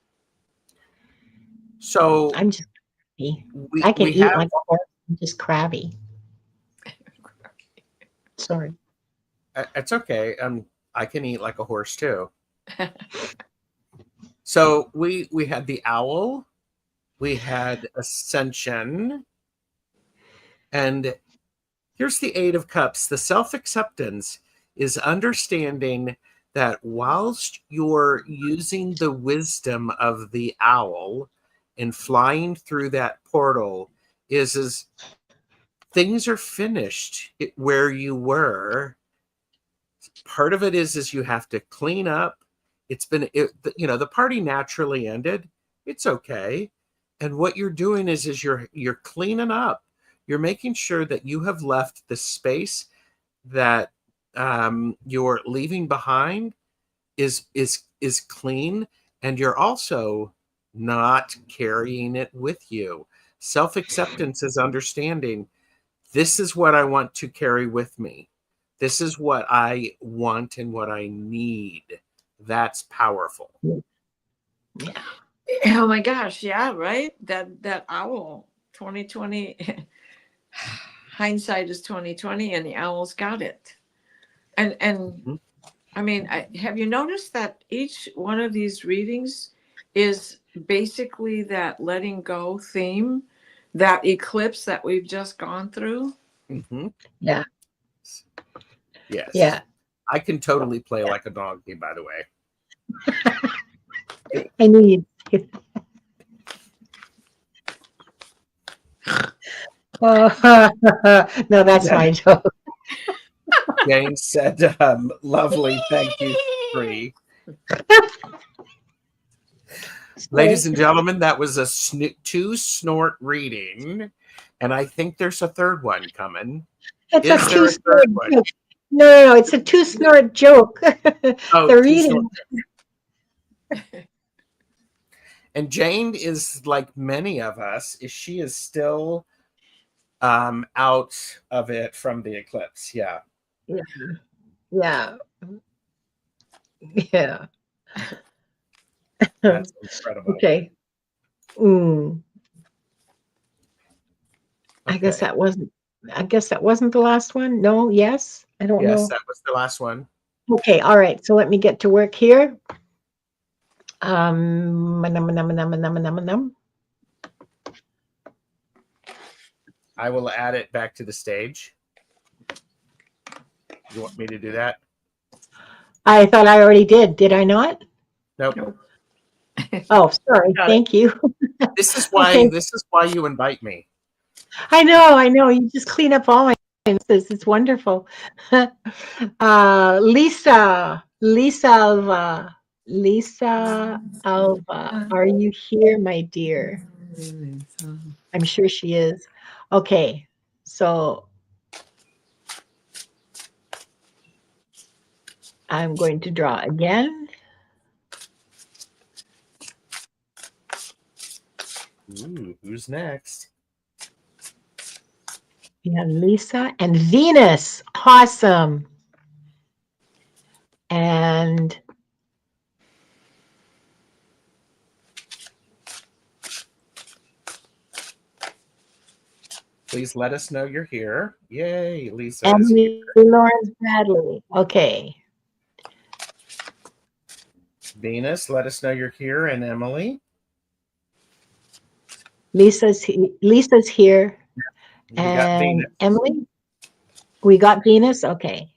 So I'm just crabby. we I can we eat have like a horse. I'm just crabby. Sorry. it's okay. I can eat like a horse too. So we had the owl, we had ascension, and here's the Eight of Cups. The self-acceptance is understanding that whilst you're using the wisdom of the owl and flying through that portal, is things are finished where you were. Part of it is you have to clean up. It's been, the party naturally ended. It's okay. And what you're doing is you're cleaning up. You're making sure that you have left the space that you're leaving behind is clean, and you're also not carrying it with you. Self-acceptance is understanding this is what I want to carry with me. This is what I want and what I need. That's powerful. Yeah. Oh my gosh, yeah, right? That owl 2020 hindsight is 2020 and the owl's got it. And I mean, have you noticed that each one of these readings is basically that letting go theme, that eclipse that we've just gone through. Mm-hmm. Yeah. Yes. Yeah. I can totally play like a donkey, by the way. I knew you'd. Oh, no, that's my joke. Jane said, lovely, thank you, Free. Ladies and gentlemen, that was a 2 snort reading, and I think there's a third one coming. It's Is a there a two-snort third one? joke. No, it's a two-snort joke. Oh, The 2 reading. snort. And Jane is like many of us, she is still out of it from the eclipse. Yeah. Yeah. Yeah. Yeah. That's incredible. Okay. Mm. I guess Okay. that wasn't the last one. No, yes. I don't Yes, know. that was the last one. Okay, all right. So let me get to work here. I will add it back to the stage. You want me to do that? I thought I already did. Did I not? Nope. Oh, sorry. Thank you. This is why Okay. this is why you invite me. I know. You just clean up all my sentences. It's wonderful. Lisa Alva, are you here, my dear? I'm sure she is. Okay, so I'm going to draw again. Ooh, who's next? We have Lisa and Venus. Awesome. And Please let us know you're here. Yay, Lisa is Emily here. Lawrence Bradley. Okay. Venus, let us know you're here. And Emily. Lisa's here. We got And Venus. Emily, we got Venus. Okay.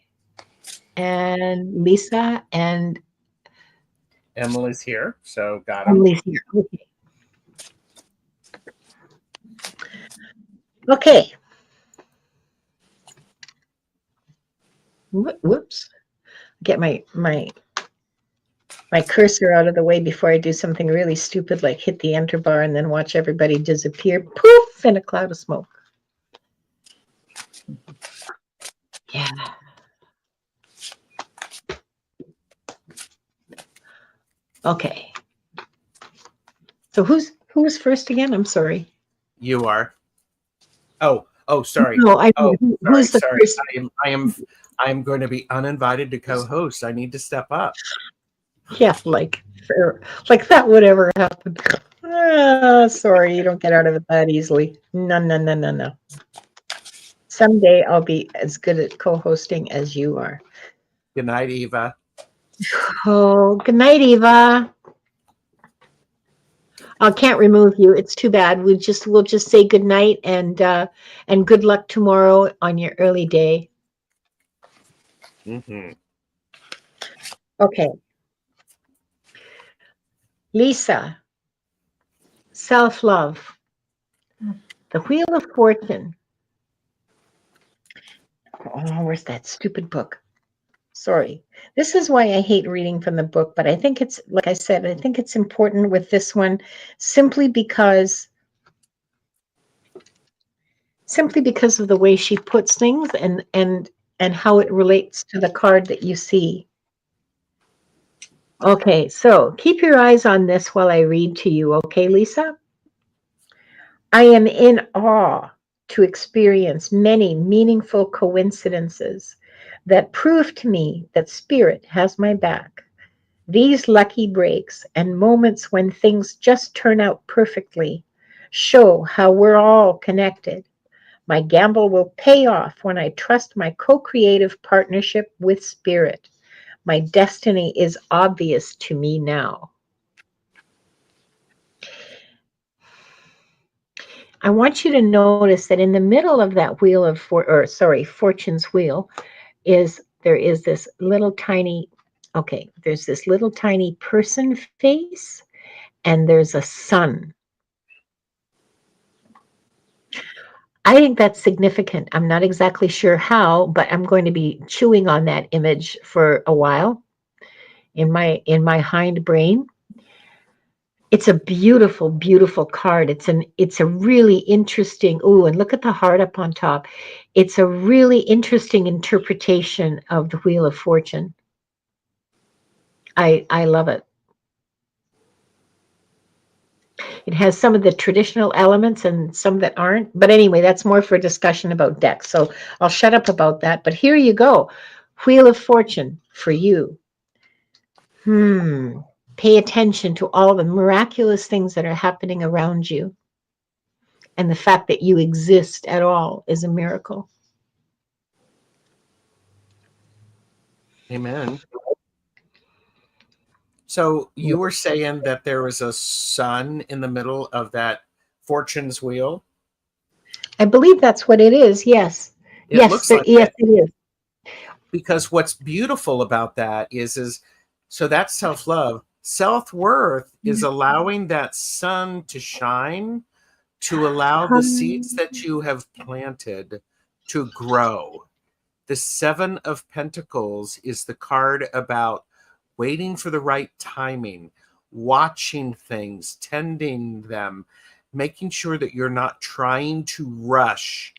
And Lisa and Emily's here, so got him. Emily's here. Okay. Okay. Whoops. Get my cursor out of the way before I do something really stupid like hit the enter bar and then watch everybody disappear. Poof, in a cloud of smoke. Yeah. Okay. So who was first again? I'm sorry. You are. Oh, sorry. No, I mean, who's the sorry. first? I am going to be uninvited to co-host. I need to step up. Yeah, like that would ever happen. Sorry, you don't get out of it that easily. No. Someday I'll be as good at co-hosting as you are. Good night, Eva. Oh, good night, Eva. I can't remove you. It's too bad. We'll just say good night and good luck tomorrow on your early day. Mm-hmm. Okay. Lisa, self-love, the Wheel of Fortune. Oh, where's that stupid book? Sorry. This is why I hate reading from the book, but I think it's, like I said, I think it's important with this one simply because of the way she puts things and how it relates to the card that you see. Okay, so keep your eyes on this while I read to you, okay, Lisa? I am in awe to experience many meaningful coincidences that prove to me that Spirit has my back. These lucky breaks and moments when things just turn out perfectly show how we're all connected. My gamble will pay off when I trust my co-creative partnership with Spirit. My destiny is obvious to me now. I want you to notice that in the middle of that wheel of fortune's wheel there is this little tiny, okay, there's this little tiny person face and there's a sun. I think that's significant. I'm not exactly sure how, but I'm going to be chewing on that image for a while in my hind brain. It's a beautiful, beautiful card. It's a really interesting. Ooh, and look at the heart up on top. It's a really interesting interpretation of the Wheel of Fortune. I love it. It has some of the traditional elements and some that aren't. But anyway, that's more for discussion about decks. So I'll shut up about that. But here you go. Wheel of Fortune for you. Pay attention to all the miraculous things that are happening around you. And the fact that you exist at all is a miracle. Amen. So you were saying that there was a sun in the middle of that fortune's wheel? I believe that's what it is. Yes. It looks like yes, it. it is. Because what's beautiful about that is so that's self-love. Self-worth is allowing that sun to shine, to allow the seeds that you have planted to grow. The Seven of Pentacles is the card about waiting for the right timing, watching things, tending them, making sure that you're not trying to rush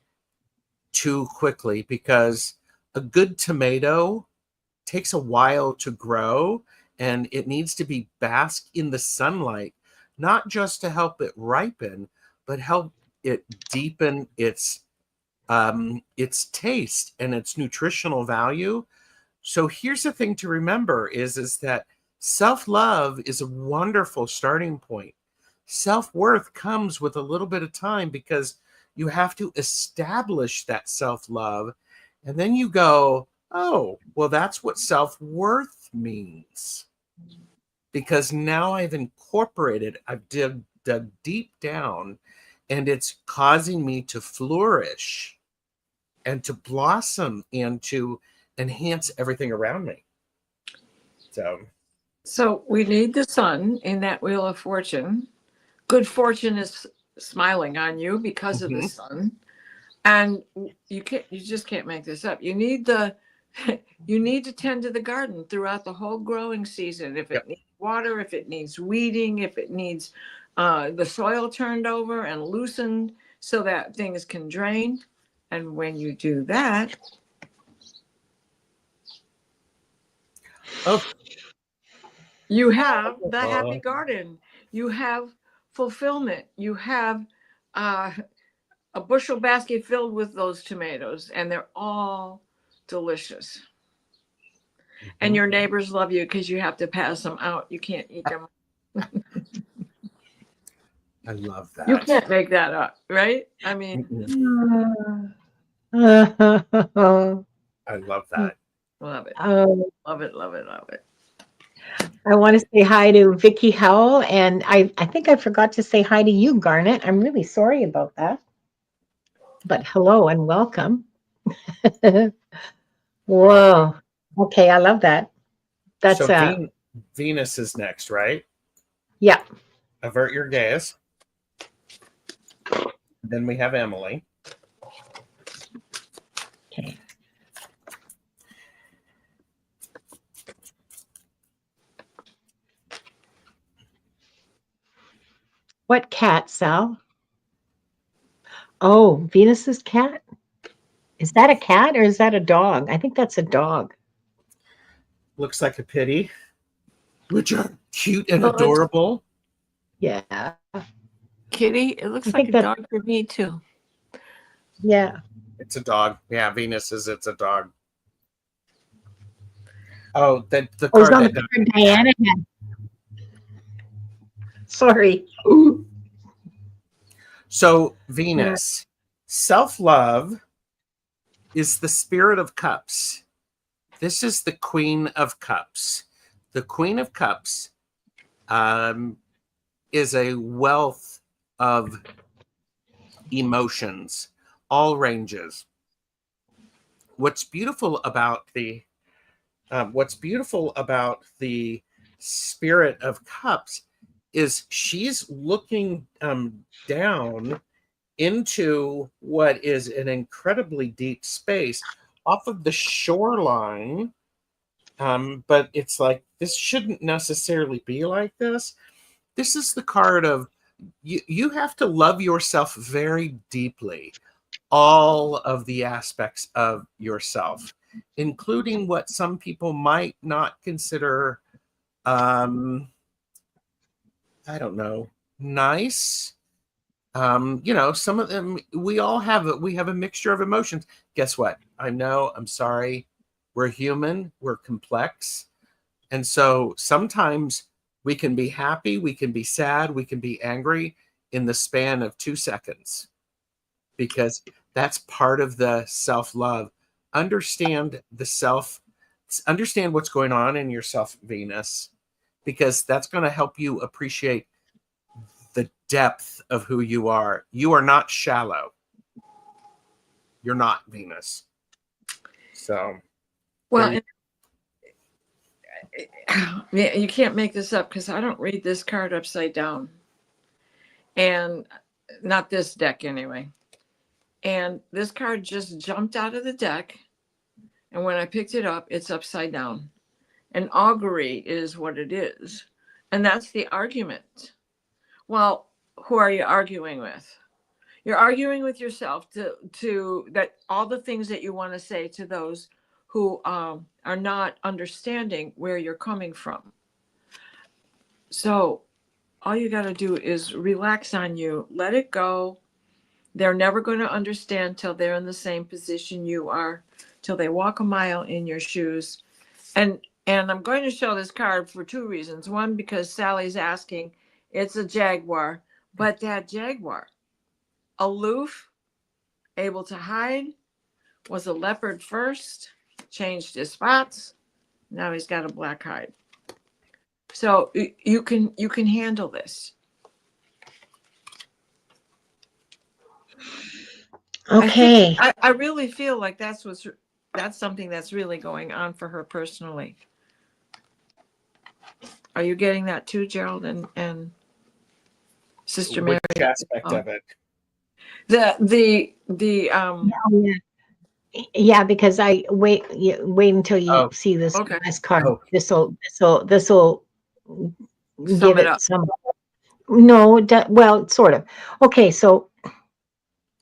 too quickly, because a good tomato takes a while to grow and it needs to be bask in the sunlight, not just to help it ripen, but help it deepen its taste and its nutritional value. So here's the thing to remember is that self-love is a wonderful starting point. Self-worth comes with a little bit of time because you have to establish that self-love. And then you go, oh, well, that's what self-worth means. Because now I've incorporated, I've dug deep down, and it's causing me to flourish and to blossom and to enhance everything around me. So we need the sun in that Wheel of Fortune. Good fortune is smiling on you because of the sun. And you just can't make this up. You need to tend to the garden throughout the whole growing season. If it needs water, if it needs weeding, if it needs the soil turned over and loosened so that things can drain. And when you do that, you have the happy garden. You have fulfillment. You have a bushel basket filled with those tomatoes, and they're all delicious. And your neighbors love you because you have to pass them out. You can't eat them. I love that. You can't make that up, right? I mean, I love that. Love it. Love it, love it, love it. I want to say hi to Vicky Howell, and I think I forgot to say hi to you, Garnet. I'm really sorry about that. But hello and welcome. Whoa. Okay, I love that. That's so Venus is next, right? Yeah. Avert your gaze. Then we have Emily. Okay. What cat, Sal? Oh, Venus's cat? Is that a cat or is that a dog? I think that's a dog. Looks like a pitty, which are cute and adorable. Yeah. Kitty, it looks like a dog for me too. Yeah. It's a dog. Yeah, Venus it's a dog. Oh, the card that Diana had. Sorry. Ooh. So Venus, self-love is the Spirit of Cups. This is the Queen of Cups. The Queen of Cups is a wealth of emotions, all ranges. What's beautiful about the Spirit of Cups is she's looking down into what is an incredibly deep space off of the shoreline. But it's like, this shouldn't necessarily be like this. This is the card of you have to love yourself very deeply, all of the aspects of yourself, including what some people might not consider, I don't know, nice. Some of them, we have a mixture of emotions. Guess what? I know, I'm sorry. We're human, we're complex. And so sometimes we can be happy, we can be sad, we can be angry in the span of 2 seconds, because that's part of the self-love. Understand what's going on in yourself, Venus, because that's going to help you appreciate the depth of who you are. You are not shallow. You're not, Venus. So, well, you can't make this up, because I don't read this card upside down, and not this deck anyway. And this card just jumped out of the deck, and when I picked it up, it's upside down. And augury is what it is, and that's the argument. Well, who are you arguing with? You're arguing with yourself to that all the things that you want to say to those who are not understanding where you're coming from. So all you got to do is relax on you, let it go. They're never going to understand till they're in the same position you are, till they walk a mile in your shoes. And I'm going to show this card for 2 reasons. One, because Sally's asking, it's a jaguar, but that jaguar, aloof, able to hide, was a leopard first, changed his spots, now he's got a black hide. So you can handle this. Okay. I really feel like that's something that's really going on for her personally. Are you getting that too, Gerald and Sister Mary? which aspect of it? Yeah, because I wait until you see this okay. last card. Oh. This will Sum give it it up. some. No, well, sort of. Okay, so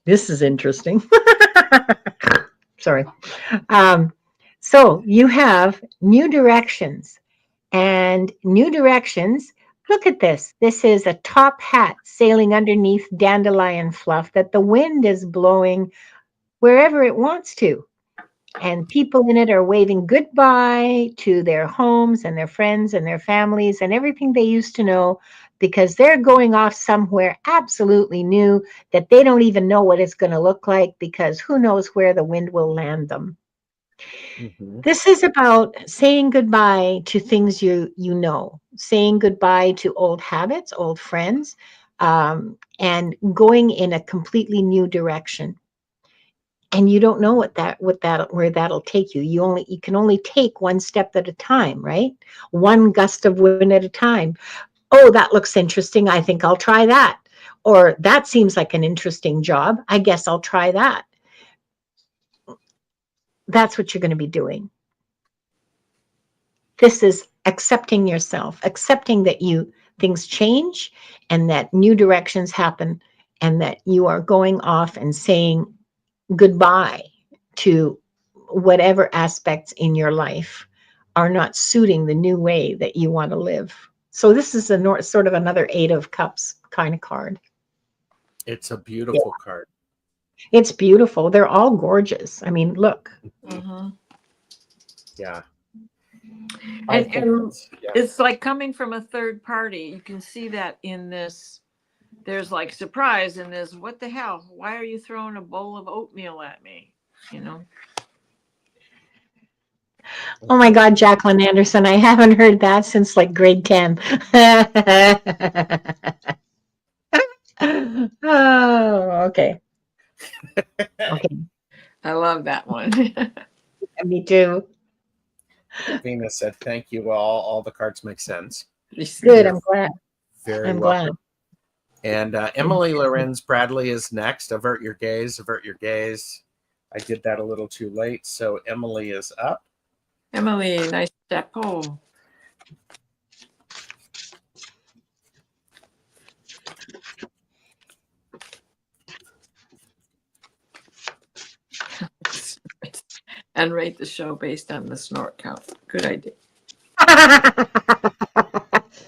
this is interesting. Sorry. So you have new directions, and new directions. Look at this. This is a top hat sailing underneath dandelion fluff that the wind is blowing wherever it wants to. And people in it are waving goodbye to their homes and their friends and their families and everything they used to know, because they're going off somewhere absolutely new that they don't even know what it's going to look like, because who knows where the wind will land them. Mm-hmm. This is about saying goodbye to things you know, saying goodbye to old habits, old friends, and going in a completely new direction. And you don't know where that'll take you. You can only take one step at a time, right? One gust of wind at a time. Oh, that looks interesting. I think I'll try that. Or that seems like an interesting job. I guess I'll try that. That's what you're going to be doing. This is accepting yourself, accepting that things change and that new directions happen, and that you are going off and saying goodbye to whatever aspects in your life are not suiting the new way that you want to live. So this is sort of another 8 of Cups kind of card. It's a beautiful card. It's beautiful. They're all gorgeous. I mean, look. Mm-hmm. Yeah. And it's like coming from a third party. You can see that in this. There's like surprise in this. What the hell? Why are you throwing a bowl of oatmeal at me? You know? Oh my God, Jacqueline Anderson. I haven't heard that since like grade 10. Oh, Okay. Okay. I love that one. Me too. Venus said, "Thank you all the cards make sense." Good. I'm glad. Very I'm welcome. glad. And Emily Lorenz Bradley is next. Avert your gaze. Avert your gaze. I did that a little too late, so Emily is up. Emily, nice step. Oh. And rate the show based on the snort count. Good idea.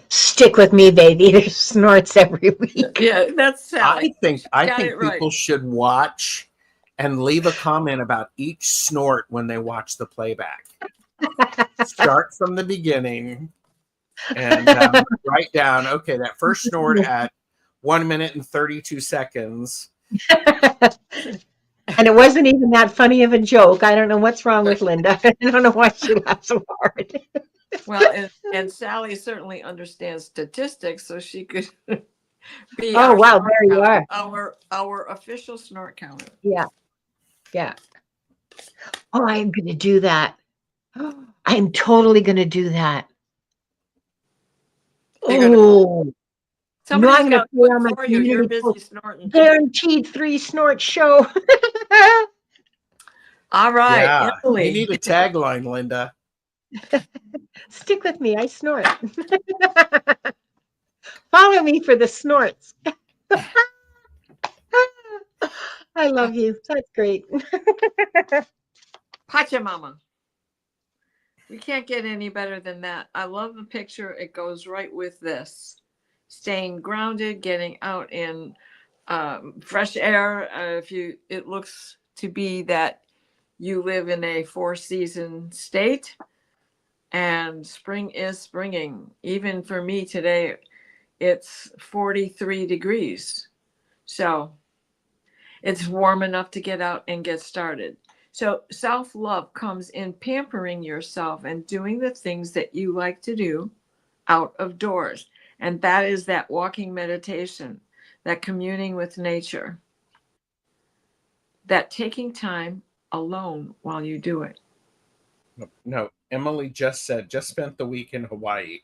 Stick with me, baby. There's snorts every week. Yeah, that's Sally. I Got think it right. people should watch and leave a comment about each snort when they watch the playback. Start from the beginning and write down, okay, that first snort at 1 minute and 32 seconds. And it wasn't even that funny of a joke. I don't know what's wrong with Linda. I don't know why she laughs so hard. Well, and Sally certainly understands statistics, so she could be Oh, wow, there you are. our official snort counter. Yeah. Yeah. Oh, I am going to do that. I am totally going to do that. Oh, no, Somebody's I'm going to got put to on my for you. You're community busy post. snorting. Guaranteed 3 snort show. All right, Yeah, Emily. you need a tagline, Linda. Stick with me. I snort. Follow me for the snorts. I love you. That's great. Pachamama. We can't get any better than that. I love the picture. It goes right with this. Staying grounded, getting out in fresh air. It looks to be that you live in a 4-season state, and spring is springing. Even for me today, it's 43 degrees. So it's warm enough to get out and get started. So self-love comes in pampering yourself and doing the things that you like to do out of doors. And that is that walking meditation, that communing with nature, that taking time alone while you do it. No, Emily just spent the week in Hawaii.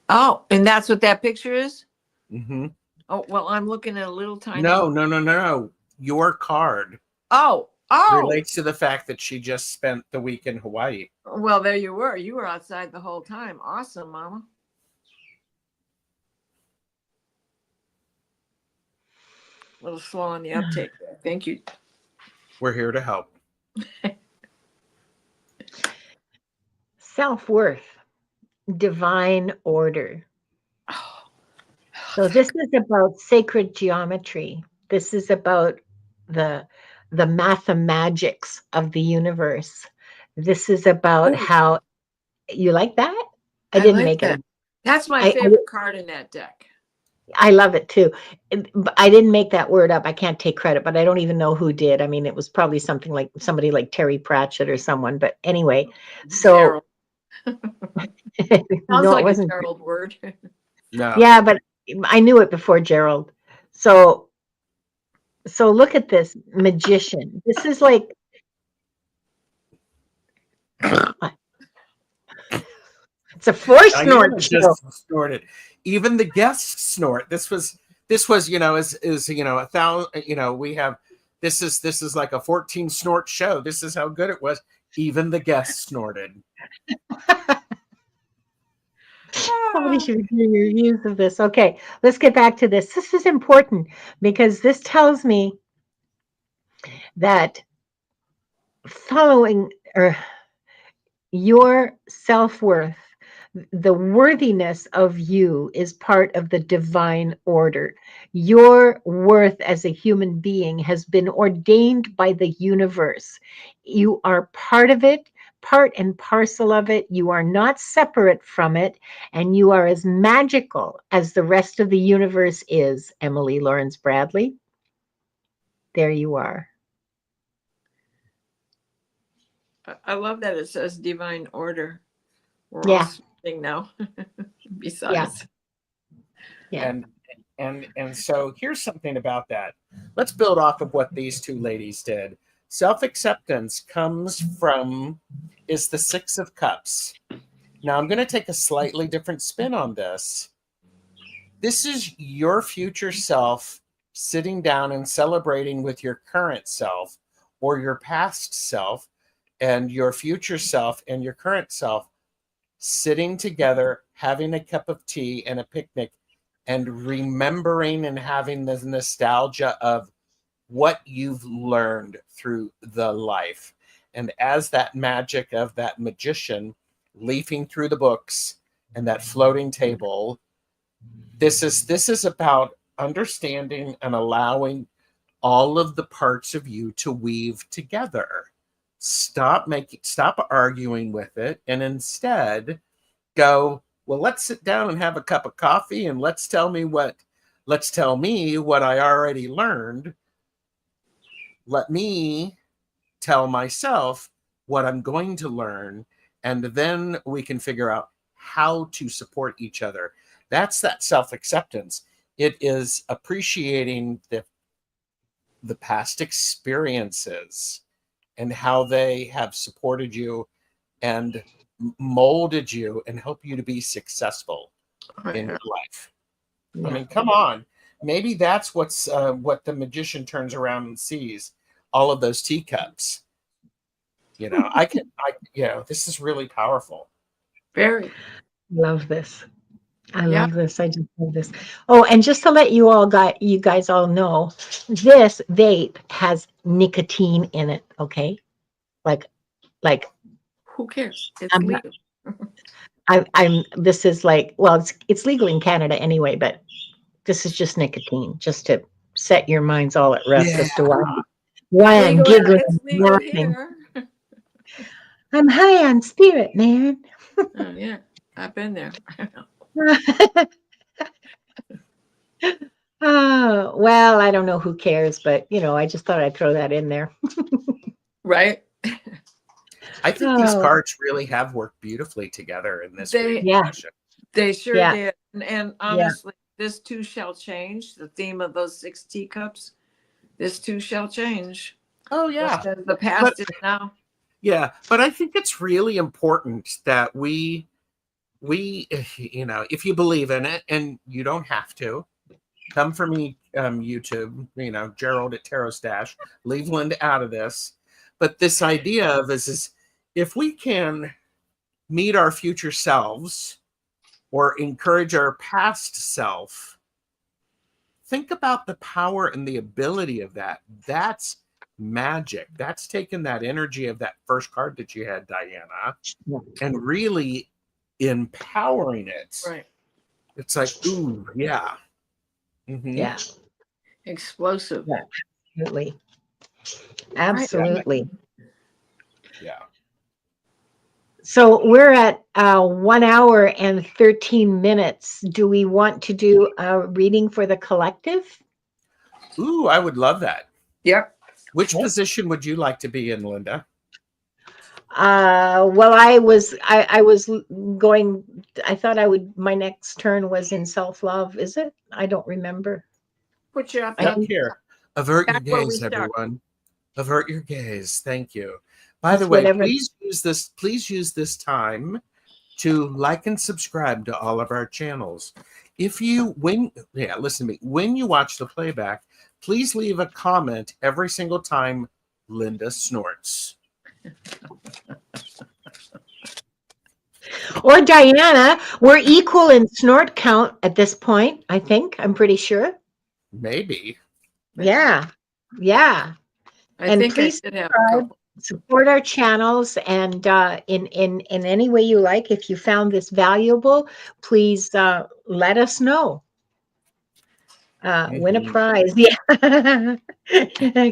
Oh, and that's what that picture is? Mm-hmm. Oh, well, I'm looking at a little tiny. No. Your card Oh. relates to the fact that she just spent the week in Hawaii. Well, there you were. You were outside the whole time. Awesome, Mama. A little slow on the uptake there. Thank you. We're here to help. Self-worth, divine order. So this is about sacred geometry. This is about the mathemagics of the universe. This is about how you like that. I didn't like make that. it. That's my favorite card in that deck. I love it too. I didn't make that word up. I can't take credit, but I don't even know who did. I mean, it was probably somebody like Terry Pratchett or someone. But anyway, so Sounds no, like it wasn't a Gerald word. No. Yeah, but I knew it before Gerald. So look at this magician. This is like it's a 4 snort show. Just snorted. Even the guests snort. This was is a thousand. We have this is like a 14 snort show. This is how good it was. Even the guests snorted. Somebody should hear your views of this. Okay, let's get back to this. This is important because this tells me that following your self-worth, the worthiness of you is part of the divine order. Your worth as a human being has been ordained by the universe. You are part of it, part and parcel of it. You are not separate from it, and you are as magical as the rest of the universe is, Emily Lawrence Bradley. There you are. I love that it says divine order. We're all switching now. Besides. Yeah. And so here's something about that. let's build off of what these two ladies did. Self-acceptance is the Six of Cups. Now I'm going to take a slightly different spin on this. This is your future self sitting down and celebrating with your current self, or your past self, and your future self and your current self sitting together, having a cup of tea and a picnic, and remembering and having the nostalgia of what you've learned through the life. And as that magic of that magician leafing through the books and that floating table, this is about understanding and allowing all of the parts of you to weave together. Stop arguing with it, and instead go, well, let's sit down and have a cup of coffee, and let's tell me what I already learned. Let me tell myself what I'm going to learn, and then we can figure out how to support each other. That's that self-acceptance. It is appreciating the past experiences and how they have supported you and molded you and help you to be successful in your life. I mean, come on. Maybe that's what the magician turns around and sees, all of those teacups. You know, this is really powerful. Very. Love this. I love this. I just love this. Oh, and just to let you guys all know, this vape has nicotine in it. Okay, like, who cares? It's legal. This is like, well, it's legal in Canada anyway, but this is just nicotine, just to set your minds all at rest as to why I'm giggling. It's legal here. I'm high on spirit, man. Oh, yeah, I've been there. Oh, well, I don't know, who cares, but I just thought I'd throw that in there. Right. I think these cards really have worked beautifully together in this session. They sure did. And honestly, this too shall change. The theme of those 6 teacups, this too shall change. Oh, yeah. The past is now. Yeah, but I think it's really important that we, if you believe in it, and you don't have to, come for me, YouTube, Gerald at TarotStache, leave Linda out of this. But this idea of is if we can meet our future selves or encourage our past self, think about the power and the ability of that. That's magic. That's taking that energy of that first card that you had, Diana, and really empowering it. Right. It's like, ooh, yeah. Mm-hmm. Yeah. Explosive. Yeah, absolutely. Absolutely. Yeah. So we're at 1 hour and 13 minutes. Do we want to do a reading for the collective? Ooh, I would love that. Yep. Which position would you like to be in, Linda? Well, I was going, I thought my next turn was in self-love. Is it? I don't remember. Put you up here. Avert your gaze, everyone. Avert your gaze. Thank you. By the way, please use this time to like and subscribe to all of our channels. Listen to me. When you watch the playback, please leave a comment every single time Linda snorts. Or Diana. We're equal in snort count at this point, I think. I'm pretty sure. Maybe. Yeah. Yeah. And please support our channels, and in any way you like. If you found this valuable, please let us know. Win a prize. Yeah.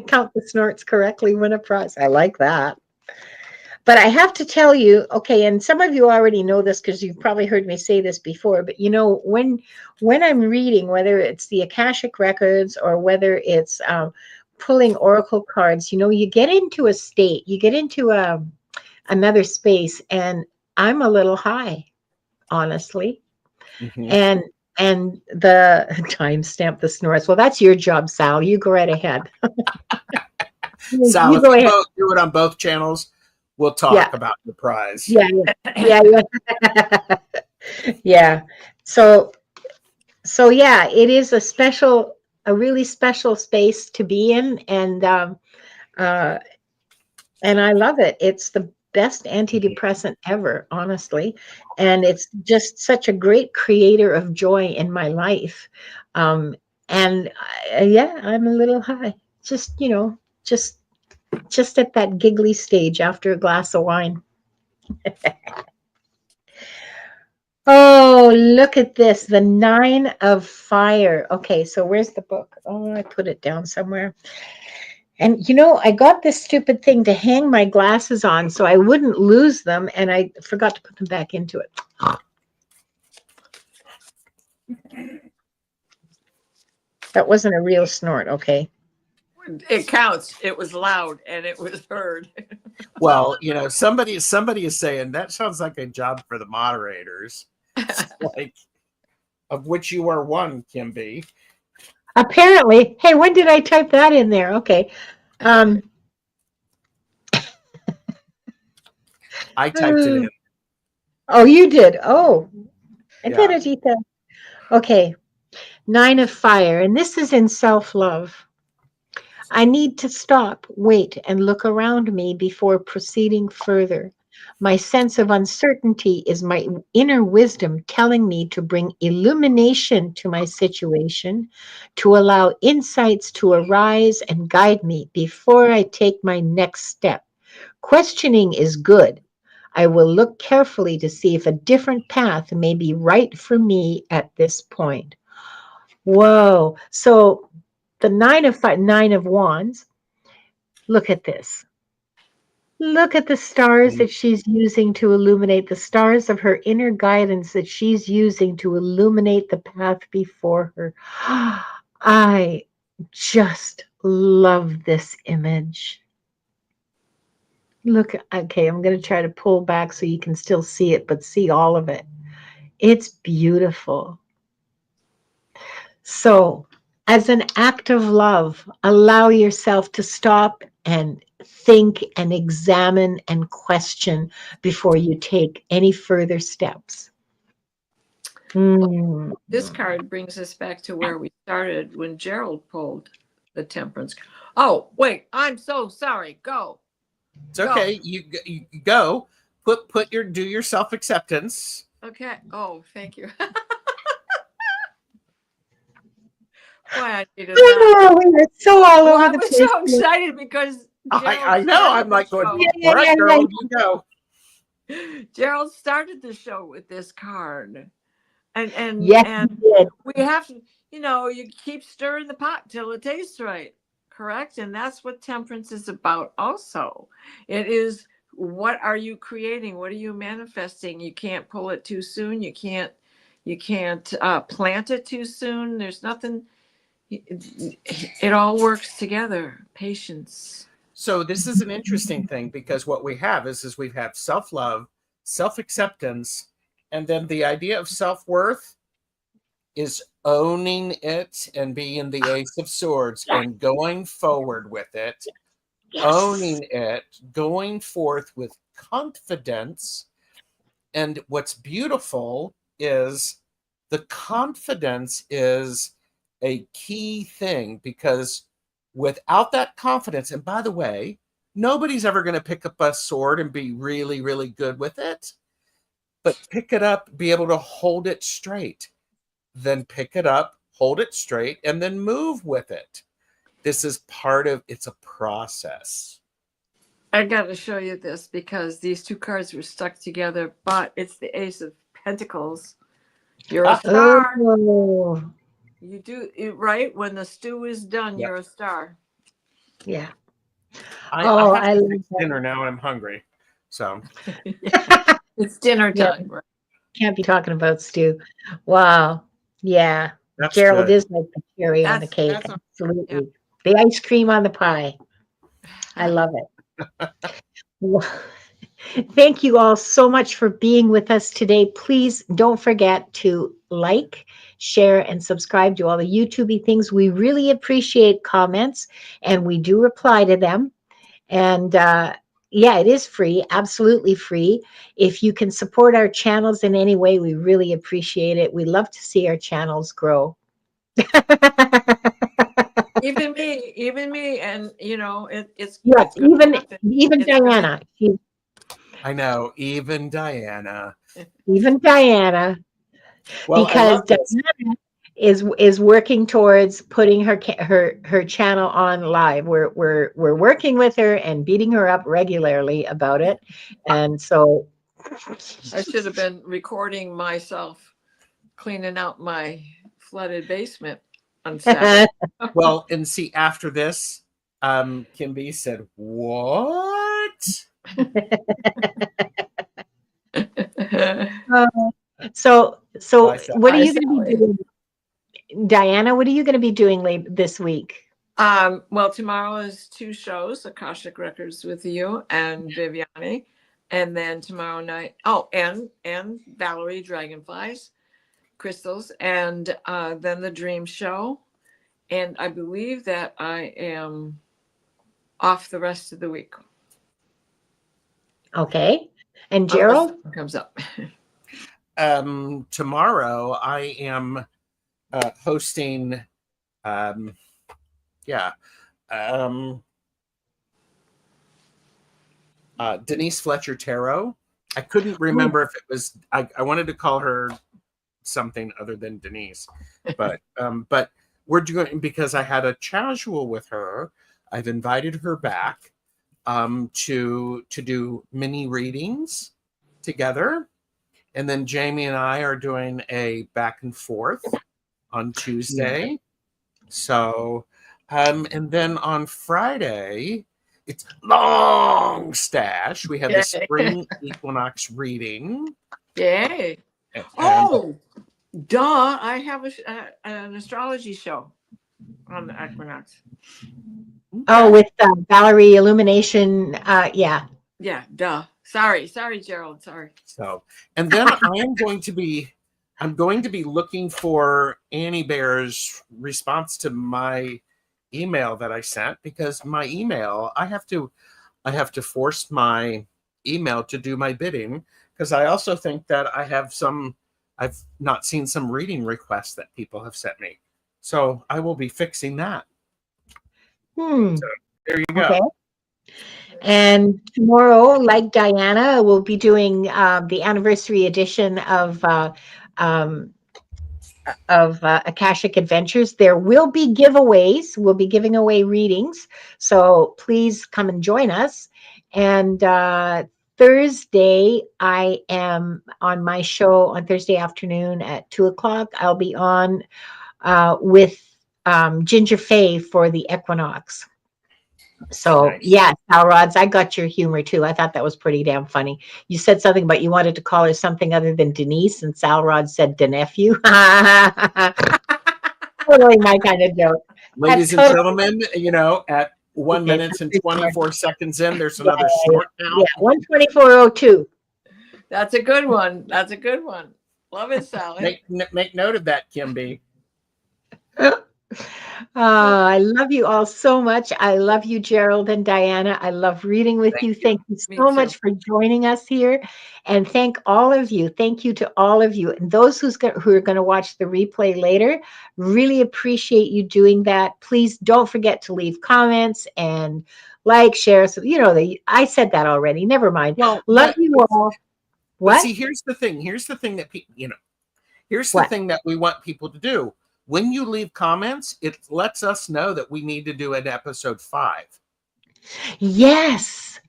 Count the snorts correctly, win a prize. I like that. But I have to tell you, okay, and some of you already know this because you've probably heard me say this before, but when I'm reading, whether it's the Akashic Records or whether it's pulling oracle cards, you get into a state, you get into another space, and I'm a little high, honestly. And And the timestamp the snores. Well, that's your job, Sal. You go right ahead. Sal, You if go we ahead. both do it on both channels, we'll talk Yeah. about the prize. Yeah. Yeah. Yeah. Yeah. So yeah, it is a really special space to be in, uh, and I love it. It's the best antidepressant ever, honestly, and it's just such a great creator of joy in my life. Um, and yeah, I'm a little high, just just at that giggly stage after a glass of wine. Oh, look at this. The 9 of Fire. Okay, so where's the book? Oh, I put it down somewhere. And I got this stupid thing to hang my glasses on so I wouldn't lose them, and I forgot to put them back into it. That wasn't a real snort, okay? It counts. It was loud and it was heard. Well, somebody is saying that sounds like a job for the moderators, like of which you are one, Kimby. Apparently. Hey, when did I type that in there? Okay. I typed it in. Oh, you did. Oh, I Yeah. did it. Okay. 9 of Fire. And this is in self-love. I need to stop, wait, and look around me before proceeding further. My sense of uncertainty is my inner wisdom telling me to bring illumination to my situation, to allow insights to arise and guide me before I take my next step. Questioning is good. I will look carefully to see if a different path may be right for me at this point. Whoa. So the 9 of Wands, look at this. Look at the stars that she's using to illuminate, the stars of her inner guidance that she's using to illuminate the path before her. I just love this image. Look, okay, I'm going to try to pull back so you can still see it, but see all of it. It's beautiful. So, as an act of love, allow yourself to stop and think and examine and question before you take any further steps. This card brings us back to where we started when Gerald pulled the Temperance. Oh, wait, I'm so sorry. Go. It's okay. You go. Do your self-acceptance. Okay. Oh, thank you. Boy, I needed that. Oh, we were so all over I the was place. so excited because I know. I'm like going, all right, Yeah. girl, you go. Gerald started the show with this card. And Yes, we did. we have to, you keep stirring the pot till it tastes right. Correct? And that's what temperance is about also. It is, what are you creating? What are you manifesting? You can't pull it too soon. You can't plant it too soon. There's nothing. It all works together. Patience. So this is an interesting thing because what we have is we have self-love, self-acceptance, and then the idea of self-worth is owning it and being the Ace of Swords and going forward with it, owning it, going forth with confidence. And what's beautiful is the confidence is a key thing, because without that confidence, and by the way, nobody's ever going to pick up a sword and be really, really good with it, but pick it up, be able to hold it straight, then pick it up, hold it straight, and then move with it. This is it's a process. I got to show you this because these two cards were stuck together, but it's the Ace of Pentacles. You're a star. Oh. You do it right. When the stew is done, you're a star. Yeah. I have to fix dinner now. I'm hungry. So it's dinner time. Yeah. Can't be talking about stew. Wow. Yeah. That's Gerald good. is like the cherry on the cake. Absolutely. Yeah. The ice cream on the pie. I love it. Thank you all so much for being with us today. Please don't forget to like share, and subscribe. Do all the YouTubey things. We really appreciate comments, and we do reply to them. And yeah, it is free, absolutely free. If you can support our channels in any way, we really appreciate it. We love to see our channels grow. Even me, and it's Yes, it's good content. even It's good. Diana. I know, even Diana. Even Diana, Well, I because love this. Diana is working towards putting her channel on live. We're working with her and beating her up regularly about it, and so I should have been recording myself cleaning out my flooded basement on Saturday. Well, and see, after this, Kimby said, "What?" so I said, what are Hi, you going to be Sally. doing, Diana? What are you going to be doing this week? Well, tomorrow is 2 shows, Akashic Records with you and Viviani. And then tomorrow night, and Valerie Dragonflies, Crystals, and then the Dream Show. And I believe that I am off the rest of the week. Okay, and Unless Gerald? something comes up. tomorrow I am hosting, Denise Fletcher Tarot. I couldn't remember if it was, I wanted to call her something other than Denise, but we're doing, because I had a casual with her, I've invited her back to do mini readings together. And then Jamie and I are doing a back and forth on Tuesday. So, and then on Friday, it's long stash. We have the spring equinox reading. Yay. And, Oh, duh. I have an astrology show on the equinox. Oh, with Valerie Illumination. Yeah. Yeah, duh. Sorry, Gerald. Sorry. so, and then I'm going to be looking for Annie Bear's response to my email that I sent, because my email, I have to force my email to do my bidding, because I also think that I've not seen some reading requests that people have sent me. So I will be fixing that. So there you go. Okay. And tomorrow, like Diana, we'll be doing the anniversary edition of Akashic Adventures. There will be giveaways. We'll be giving away readings. So please come and join us. And Thursday, I am on my show on Thursday afternoon at 2:00. I'll be on with Ginger Faye for the equinox. So Nice. yeah, Sal Rods, I got your humor too. I thought that was pretty damn funny. You said something about you wanted to call her something other than Denise, and Sal Rods said nephew. Totally my kind of joke. Ladies and Totally, gentlemen, at 1 okay, minute and 24 seconds in, there's yeah, another snort now. yeah, 124.02. That's a good one. Love it, Sally. Make note of that, Kimby. I love you all so much. I love you, Gerald and Diana. I love reading with you. Thank you Me so too. much for joining us here. And thank all of you. Thank you to all of you. And those who are going to watch the replay later, really appreciate you doing that. Please don't forget to leave comments and like, share. So, I said that already. Never mind. Well, Love you all. What? See, here's the thing. Here's the thing that people, here's the What? thing that we want people to do. When you leave comments, it lets us know that we need to do an episode 5. Yes.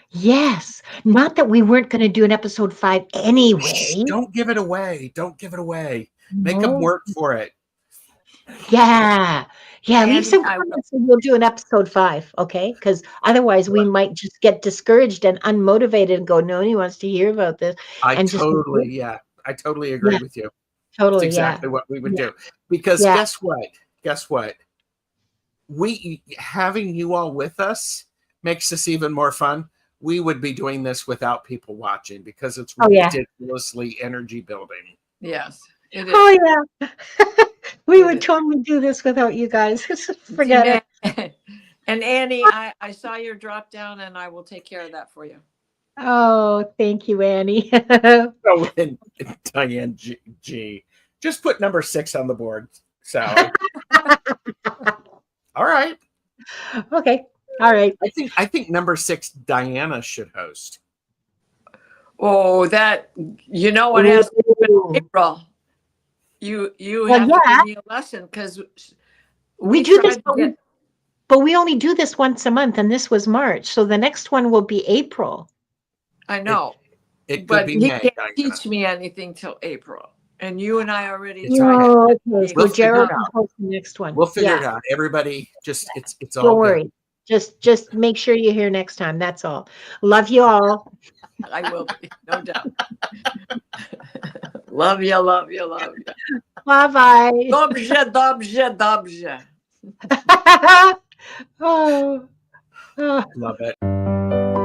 Yes. Not that we weren't going to do an episode 5 anyway. Shh, don't give it away. Don't give it away. Make No. them work for it. Yeah. Yeah. Leave Andy, some I will. comments and we'll do an episode 5. Okay. Because otherwise we might just get discouraged and unmotivated and go, no one wants to hear about this. I And just totally agree with you. That's totally. exactly what we would do. Because guess what? We having you all with us makes this even more fun. We would be doing this without people watching, because it's ridiculously energy building. Yes. It is. Oh yeah. We It would is. totally do this without you guys. Forget it. And Annie, I saw your drop down, and I will take care of that for you. Oh, thank you, Annie. Oh, and Diane G. Just put number 6 on the board, Sally. All right. Okay. All right. I think number 6, Diana, should host. Oh, that what has to happen in Ooh. April. You Well, have to yeah. give me a lesson because We do this, tried but we only do this once a month, and this was March. So the next one will be April. I know, It could but be he May, can't Diana. teach me anything till April. And you and I already It's tried Oh, it. okay. So We'll figure Gerald it can out. host the next one. We'll figure Yeah. it out. Everybody, just it's all Don't good. worry. Just make sure you're here next time. That's all. Love you all. I will be, no doubt. Love you, love you, love you. Bye-bye. Dobrze, dobrze, dobrze. Oh. Oh. Love it.